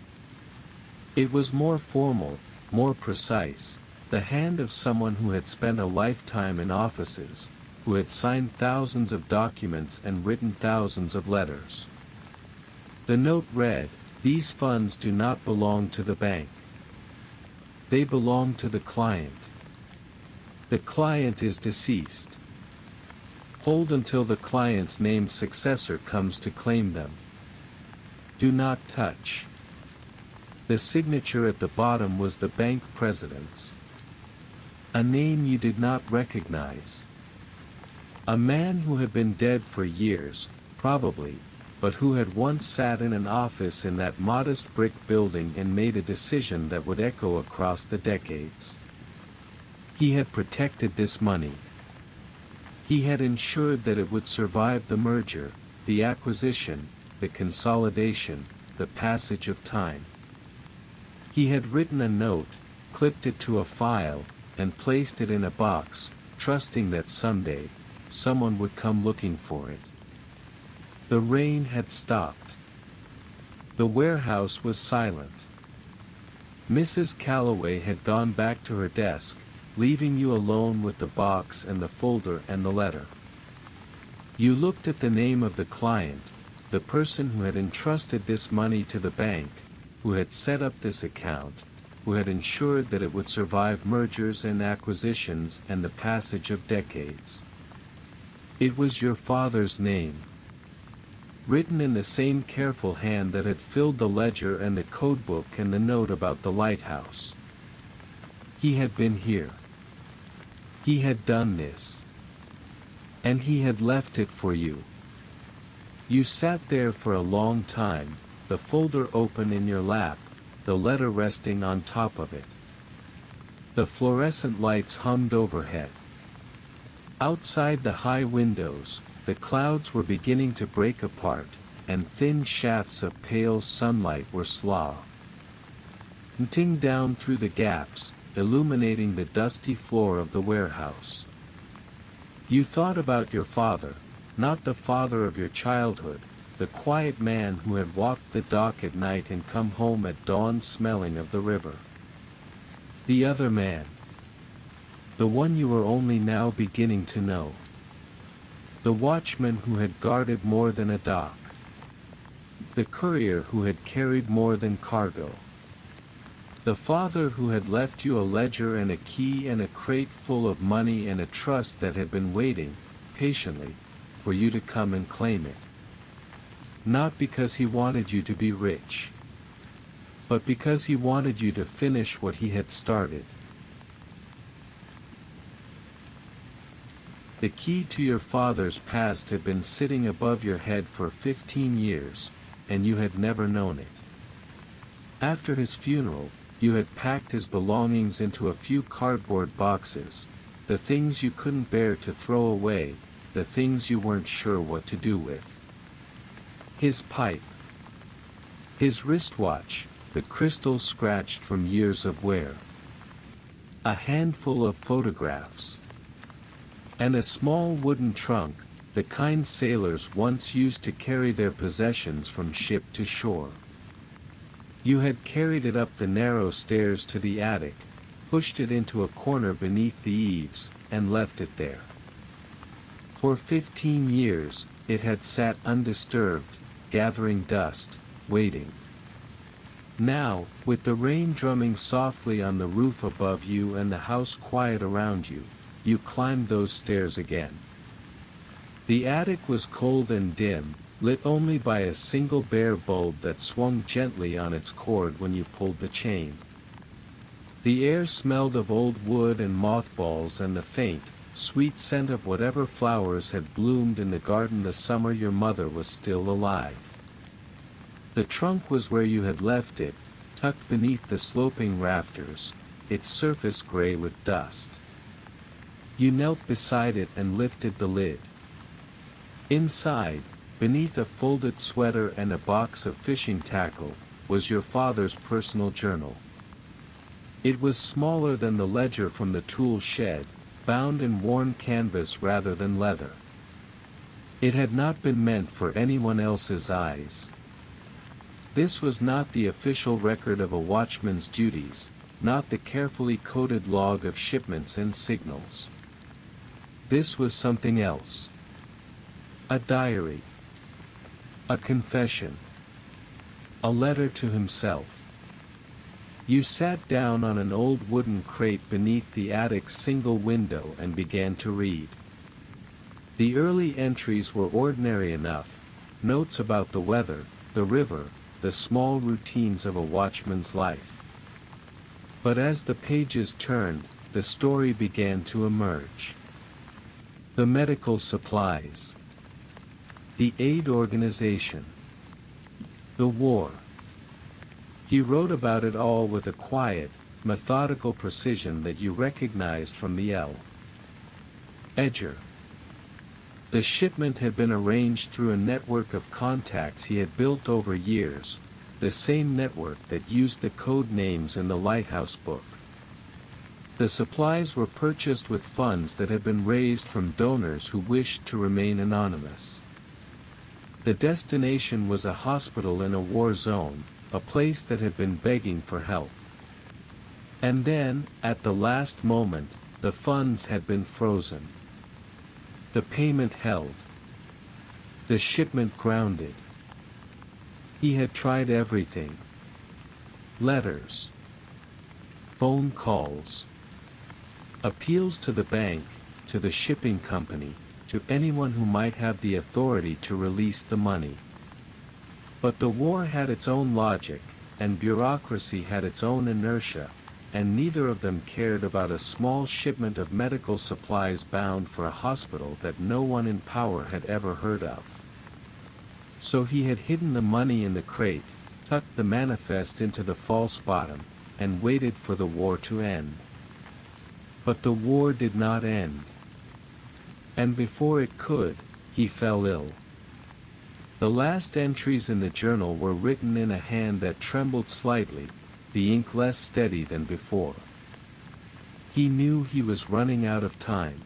It was more formal, more precise, the hand of someone who had spent a lifetime in offices, who had signed thousands of documents and written thousands of letters. The note read, "These funds do not belong to the bank. They belong to the client. The client is deceased. Hold until the client's named successor comes to claim them. Do not touch." The signature at the bottom was the bank president's. A name you did not recognize. A man who had been dead for years, probably, but who had once sat in an office in that modest brick building and made a decision that would echo across the decades. He had protected this money. He had ensured that it would survive the merger, the acquisition, the consolidation, the passage of time. He had written a note, clipped it to a file, and placed it in a box, trusting that someday, someone would come looking for it. The rain had stopped. The warehouse was silent. Mrs. Calloway had gone back to her desk, leaving you alone with the box and the folder and the letter. You looked at the name of the client, the person who had entrusted this money to the bank, who had set up this account, who had ensured that it would survive mergers and acquisitions and the passage of decades. It was your father's name, written in the same careful hand that had filled the ledger and the codebook and the note about the lighthouse. He had been here. He had done this. And he had left it for you. You sat there for a long time, the folder open in your lap, the letter resting on top of it. The fluorescent lights hummed overhead. Outside the high windows, the clouds were beginning to break apart, and thin shafts of pale sunlight were slanting down through the gaps, illuminating the dusty floor of the warehouse. You thought about your father, not the father of your childhood, the quiet man who had walked the dock at night and come home at dawn smelling of the river. The other man. The one you were only now beginning to know. The watchman who had guarded more than a dock. The courier who had carried more than cargo. The father who had left you a ledger and a key and a crate full of money and a trust that had been waiting, patiently, for you to come and claim it. Not because he wanted you to be rich, but because he wanted you to finish what he had started. The key to your father's past had been sitting above your head for 15 years, and you had never known it. After his funeral, you had packed his belongings into a few cardboard boxes, the things you couldn't bear to throw away, the things you weren't sure what to do with. His pipe. His wristwatch, the crystals scratched from years of wear. A handful of photographs. And a small wooden trunk, the kind sailors once used to carry their possessions from ship to shore. You had carried it up the narrow stairs to the attic, pushed it into a corner beneath the eaves, and left it there. For 15 years, it had sat undisturbed, gathering dust, waiting. Now, with the rain drumming softly on the roof above you and the house quiet around you, you climbed those stairs again. The attic was cold and dim, lit only by a single bare bulb that swung gently on its cord when you pulled the chain. The air smelled of old wood and mothballs and the faint, sweet scent of whatever flowers had bloomed in the garden the summer your mother was still alive. The trunk was where you had left it, tucked beneath the sloping rafters, its surface gray with dust. You knelt beside it and lifted the lid. Inside, beneath a folded sweater and a box of fishing tackle, was your father's personal journal. It was smaller than the ledger from the tool shed, bound in worn canvas rather than leather. It had not been meant for anyone else's eyes. This was not the official record of a watchman's duties, not the carefully coded log of shipments and signals. This was something else. A diary. A confession. A letter to himself. You sat down on an old wooden crate beneath the attic's single window and began to read. The early entries were ordinary enough, notes about the weather, the river, the small routines of a watchman's life. But as the pages turned, the story began to emerge. The medical supplies. The aid organization. The war. He wrote about it all with a quiet, methodical precision that you recognized from the Edger. The shipment had been arranged through a network of contacts he had built over years, the same network that used the code names in the Lighthouse book. The supplies were purchased with funds that had been raised from donors who wished to remain anonymous. The destination was a hospital in a war zone, a place that had been begging for help. And then, at the last moment, the funds had been frozen. The payment held. The shipment grounded. He had tried everything. Letters. Phone calls. Appeals to the bank, to the shipping company, to anyone who might have the authority to release the money. But the war had its own logic, and bureaucracy had its own inertia, and neither of them cared about a small shipment of medical supplies bound for a hospital that no one in power had ever heard of. So he had hidden the money in the crate, tucked the manifest into the false bottom, and waited for the war to end. But the war did not end. And before it could, he fell ill. The last entries in the journal were written in a hand that trembled slightly, the ink less steady than before. He knew he was running out of time.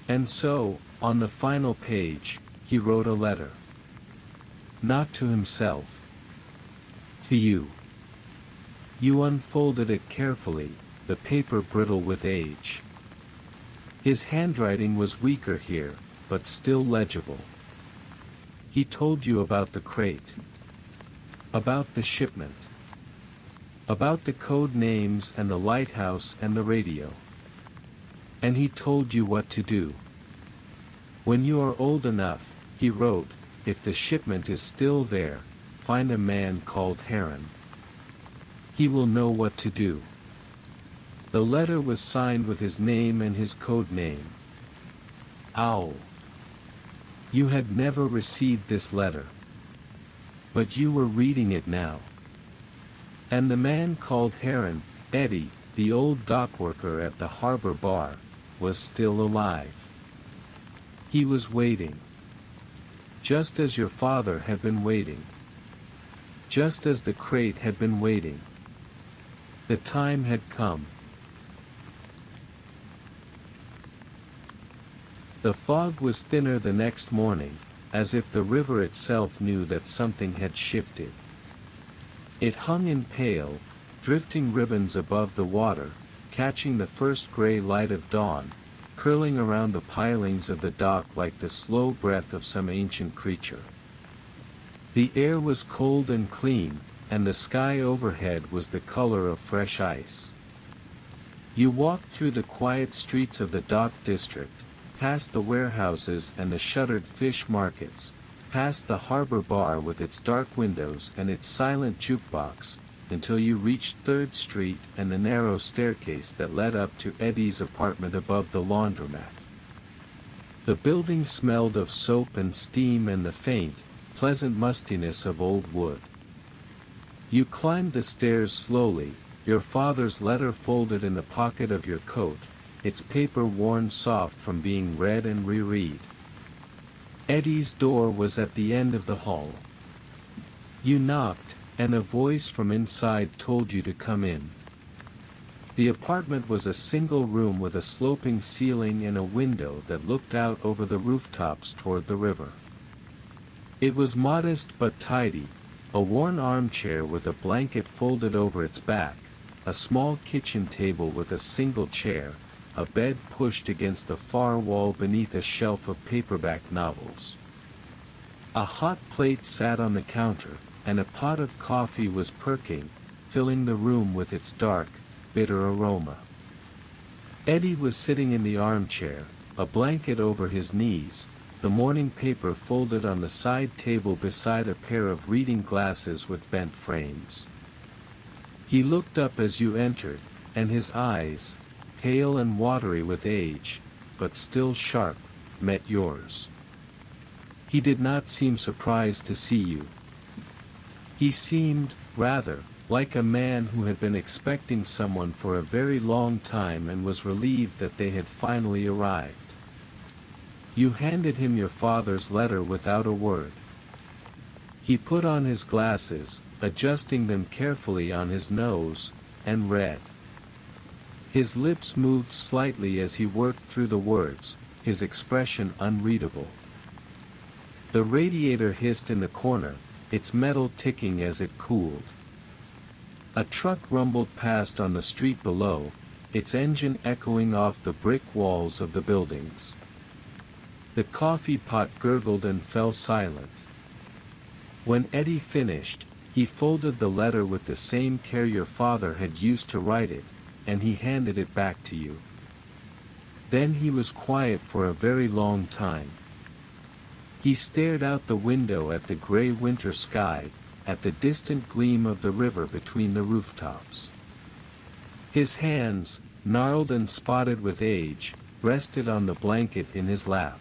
And so, on the final page, he wrote a letter. Not to himself. To you. You unfolded it carefully, the paper brittle with age. His handwriting was weaker here, but still legible. He told you about the crate. About the shipment. About the code names and the lighthouse and the radio. And he told you what to do. When you are old enough, he wrote, if the shipment is still there, find a man called Heron. He will know what to do. The letter was signed with his name and his code name. Owl. You had never received this letter. But you were reading it now. And the man called Heron, Eddie, the old dock worker at the harbor bar, was still alive. He was waiting. Just as your father had been waiting. Just as the crate had been waiting. The time had come. The fog was thinner the next morning, as if the river itself knew that something had shifted. It hung in pale, drifting ribbons above the water, catching the first gray light of dawn, curling around the pilings of the dock like the slow breath of some ancient creature. The air was cold and clean, and the sky overhead was the color of fresh ice. You walked through the quiet streets of the dock district, past the warehouses and the shuttered fish markets, past the harbor bar with its dark windows and its silent jukebox, until you reached 3rd Street and the narrow staircase that led up to Eddie's apartment above the laundromat. The building smelled of soap and steam and the faint, pleasant mustiness of old wood. You climbed the stairs slowly, your father's letter folded in the pocket of your coat, its paper worn soft from being read and reread. Eddie's door was at the end of the hall. You knocked, and a voice from inside told you to come in. The apartment was a single room with a sloping ceiling and a window that looked out over the rooftops toward the river. It was modest but tidy, a worn armchair with a blanket folded over its back, a small kitchen table with a single chair, a bed pushed against the far wall beneath a shelf of paperback novels. A hot plate sat on the counter, and a pot of coffee was perking, filling the room with its dark, bitter aroma. Eddie was sitting in the armchair, a blanket over his knees, the morning paper folded on the side table beside a pair of reading glasses with bent frames. He looked up as you entered, and his eyes, pale and watery with age, but still sharp, met yours. He did not seem surprised to see you. He seemed, rather, like a man who had been expecting someone for a very long time and was relieved that they had finally arrived. You handed him your father's letter without a word. He put on his glasses, adjusting them carefully on his nose, and read. His lips moved slightly as he worked through the words, his expression unreadable. The radiator hissed in the corner, its metal ticking as it cooled. A truck rumbled past on the street below, its engine echoing off the brick walls of the buildings. The coffee pot gurgled and fell silent. When Eddie finished, he folded the letter with the same care your father had used to write it, and he handed it back to you. Then he was quiet for a very long time. He stared out the window at the gray winter sky, at the distant gleam of the river between the rooftops. His hands, gnarled and spotted with age, rested on the blanket in his lap.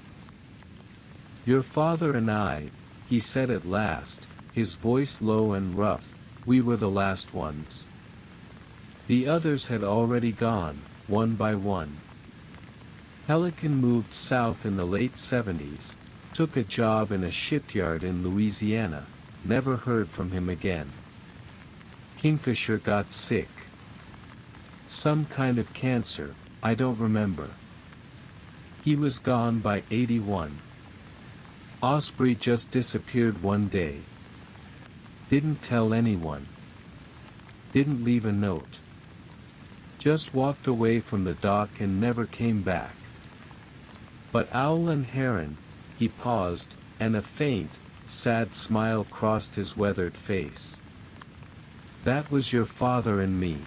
Your father and I, he said at last, his voice low and rough, we were the last ones. The others had already gone, one by one. Pelican moved south in the late 70s, took a job in a shipyard in Louisiana, never heard from him again. Kingfisher got sick. Some kind of cancer, I don't remember. He was gone by 81. Osprey just disappeared one day. Didn't tell anyone. Didn't leave a note. Just walked away from the dock and never came back. But Owl and Heron, he paused, and a faint, sad smile crossed his weathered face. That was your father and me.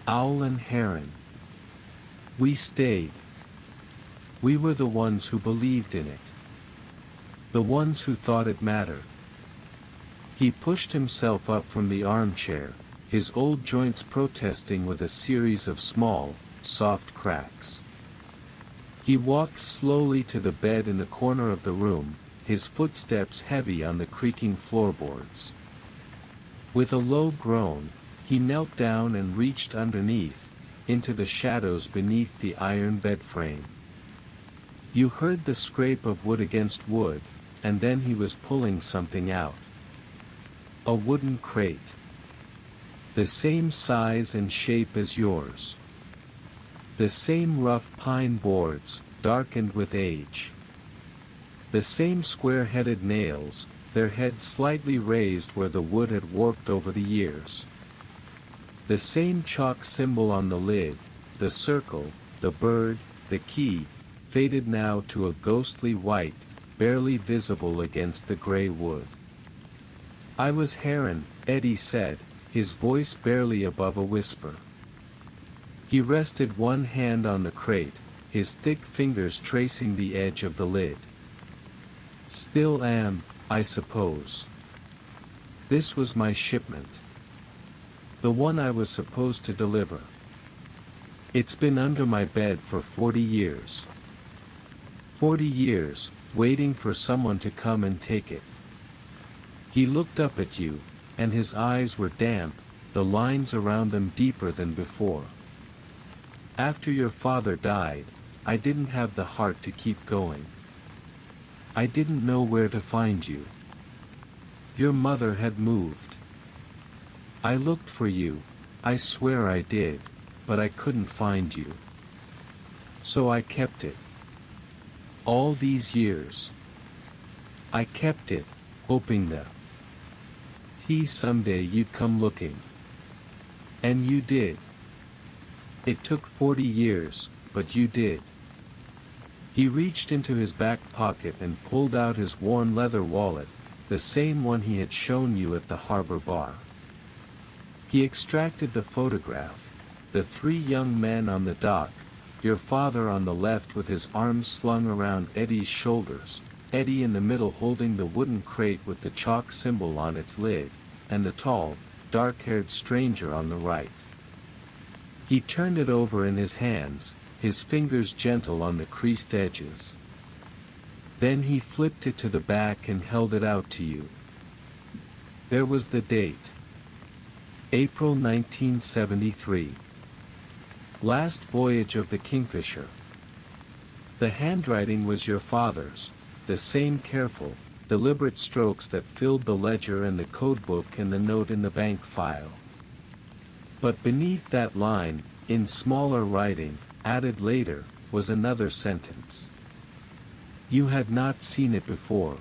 Owl and Heron. We stayed. We were the ones who believed in it. The ones who thought it mattered. He pushed himself up from the armchair, his old joints protesting with a series of small, soft cracks. He walked slowly to the bed in the corner of the room, his footsteps heavy on the creaking floorboards. With a low groan, he knelt down and reached underneath, into the shadows beneath the iron bed frame. You heard the scrape of wood against wood, and then he was pulling something out. A wooden crate. The same size and shape as yours. The same rough pine boards, darkened with age. The same square-headed nails, their heads slightly raised where the wood had warped over the years. The same chalk symbol on the lid, the circle, the bird, the key, faded now to a ghostly white, barely visible against the gray wood. I was Heron, Eddie said, his voice barely above a whisper. He rested one hand on the crate, his thick fingers tracing the edge of the lid. Still am, I suppose. This was my shipment. The one I was supposed to deliver. It's been under my bed for 40 years. 40 years, waiting for someone to come and take it. He looked up at you, and his eyes were damp, the lines around them deeper than before. After your father died, I didn't have the heart to keep going. I didn't know where to find you. Your mother had moved. I looked for you, I swear I did, but I couldn't find you. So I kept it. All these years. I kept it, hoping that someday you'd come looking. And you did. It took 40 years, but you did. He reached into his back pocket and pulled out his worn leather wallet, the same one he had shown you at the harbor bar. He extracted the photograph, the three young men on the dock, your father on the left with his arms slung around Eddie's shoulders, Eddie in the middle holding the wooden crate with the chalk symbol on its lid, and the tall, dark-haired stranger on the right. He turned it over in his hands, his fingers gentle on the creased edges. Then he flipped it to the back and held it out to you. There was the date. April 1973. Last voyage of the Kingfisher. The handwriting was your father's, the same careful, deliberate strokes that filled the ledger and the code book and the note in the bank file. But beneath that line, in smaller writing, added later, was another sentence. You had not seen it before.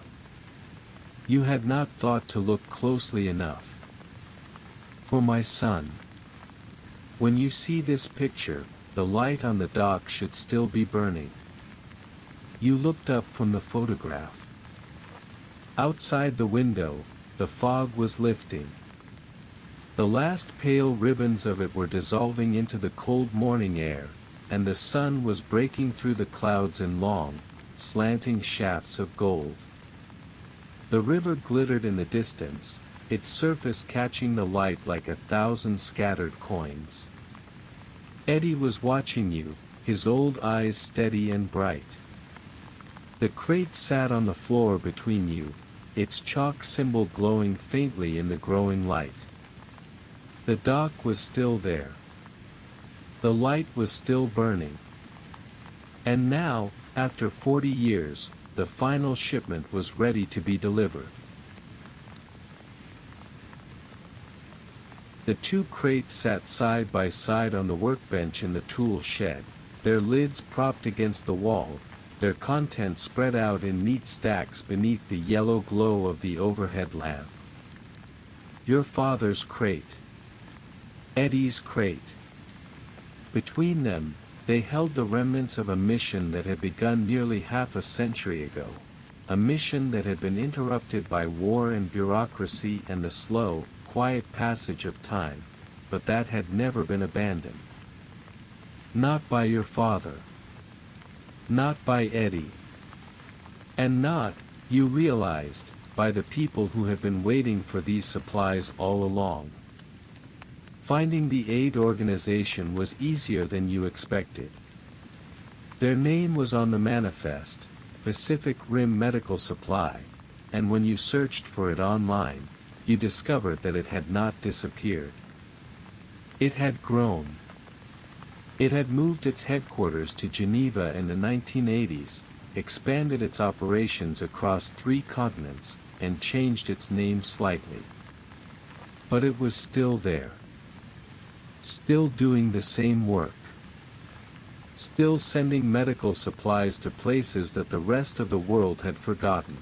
You had not thought to look closely enough. For my son. When you see this picture, the light on the dock should still be burning. You looked up from the photograph. Outside the window, the fog was lifting. The last pale ribbons of it were dissolving into the cold morning air, and the sun was breaking through the clouds in long, slanting shafts of gold. The river glittered in the distance, its surface catching the light like 1,000 scattered coins. Eddie was watching you, his old eyes steady and bright. The crate sat on the floor between you, its chalk symbol glowing faintly in the growing light. The dock was still there. The light was still burning. And now, after 40 years, the final shipment was ready to be delivered. The two crates sat side by side on the workbench in the tool shed, their lids propped against the wall, their contents spread out in neat stacks beneath the yellow glow of the overhead lamp. Your father's crate. Eddie's crate. Between them, they held the remnants of a mission that had begun nearly half a century ago, a mission that had been interrupted by war and bureaucracy and the slow, quiet passage of time, but that had never been abandoned. Not by your father. Not by Eddie. And not, you realized, by the people who had been waiting for these supplies all along. Finding the aid organization was easier than you expected. Their name was on the manifest, Pacific Rim Medical Supply, and when you searched for it online, you discovered that it had not disappeared. It had grown. It had moved its headquarters to Geneva in the 1980s, expanded its operations across 3 continents, and changed its name slightly. But it was still there. Still doing the same work. Still sending medical supplies to places that the rest of the world had forgotten.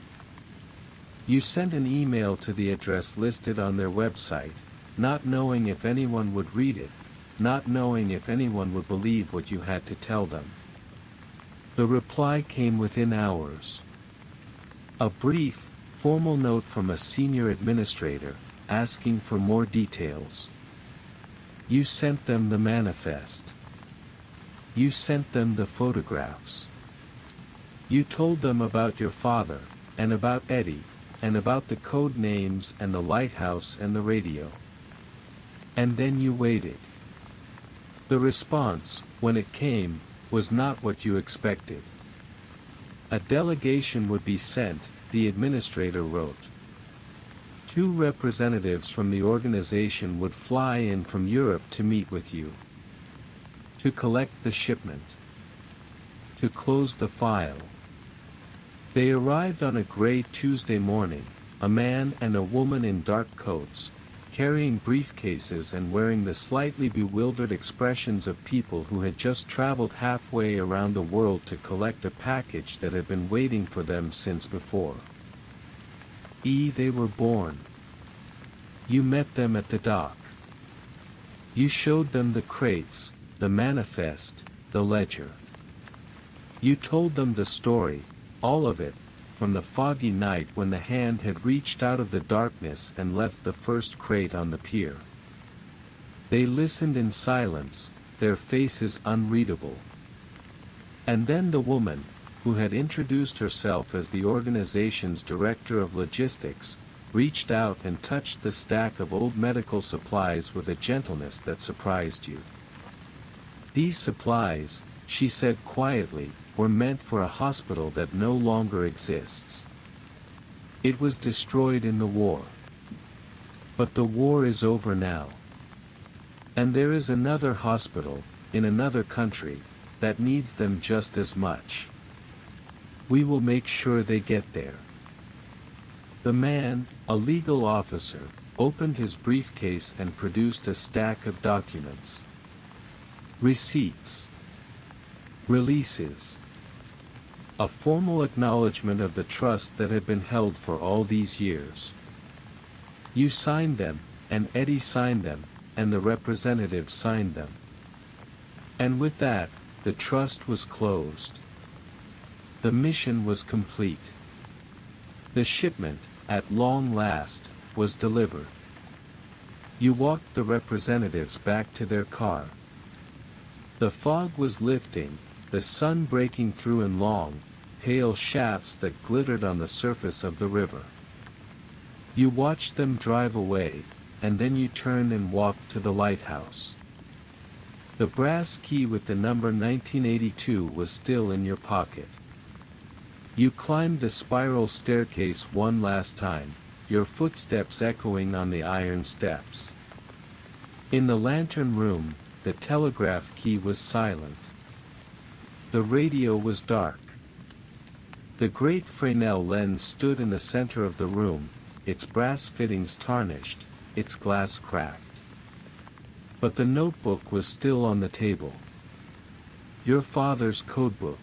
You sent an email to the address listed on their website, not knowing if anyone would read it, not knowing if anyone would believe what you had to tell them. The reply came within hours. A brief, formal note from a senior administrator, asking for more details. You sent them the manifest. You sent them the photographs. You told them about your father, and about Eddie, and about the code names and the lighthouse and the radio. And then you waited. The response, when it came, was not what you expected. A delegation would be sent, the administrator wrote. 2 representatives from the organization would fly in from Europe to meet with you, to collect the shipment, to close the file. They arrived on a gray Tuesday morning, a man and a woman in dark coats, carrying briefcases and wearing the slightly bewildered expressions of people who had just traveled halfway around the world to collect a package that had been waiting for them since before. They were born. You met them at the dock. You showed them the crates, the manifest, the ledger. You told them the story, all of it, from the foggy night when the hand had reached out of the darkness and left the first crate on the pier. They listened in silence, their faces unreadable. And then the woman, who had introduced herself as the organization's director of logistics, reached out and touched the stack of old medical supplies with a gentleness that surprised you. These supplies, she said quietly, were meant for a hospital that no longer exists. It was destroyed in the war. But the war is over now. And there is another hospital, in another country, that needs them just as much. We will make sure they get there. The man, a legal officer, opened his briefcase and produced a stack of documents. Receipts. Releases. A formal acknowledgement of the trust that had been held for all these years. You signed them, and Eddie signed them, and the representative signed them. And with that, the trust was closed. The mission was complete. The shipment, at long last, was delivered. You walked the representatives back to their car. The fog was lifting, the sun breaking through in long, pale shafts that glittered on the surface of the river. You watched them drive away, and then you turned and walked to the lighthouse. The brass key with the number 1982 was still in your pocket. You climbed the spiral staircase one last time, your footsteps echoing on the iron steps. In the lantern room, the telegraph key was silent. The radio was dark. The great Fresnel lens stood in the center of the room, its brass fittings tarnished, its glass cracked. But the notebook was still on the table. Your father's codebook.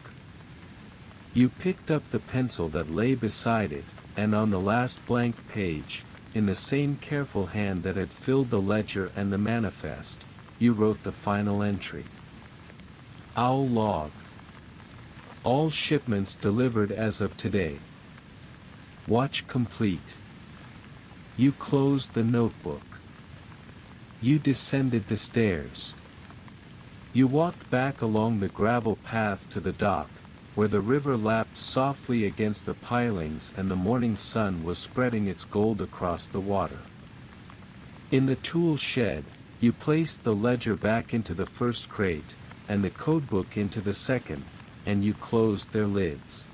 You picked up the pencil that lay beside it, and on the last blank page, in the same careful hand that had filled the ledger and the manifest, you wrote the final entry. Owl log. All shipments delivered as of today. Watch complete. You closed the notebook. You descended the stairs. You walked back along the gravel path to the dock, where the river lapped softly against the pilings and the morning sun was spreading its gold across the water. In the tool shed, you placed the ledger back into the first crate, and the codebook into the second, and you closed their lids.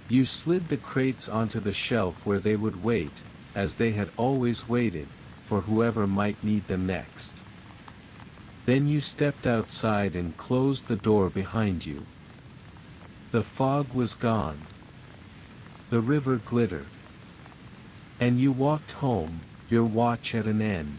You slid the crates onto the shelf where they would wait, as they had always waited, for whoever might need them next. Then you stepped outside and closed the door behind you. The fog was gone. The river glittered. And you walked home, your watch at an end.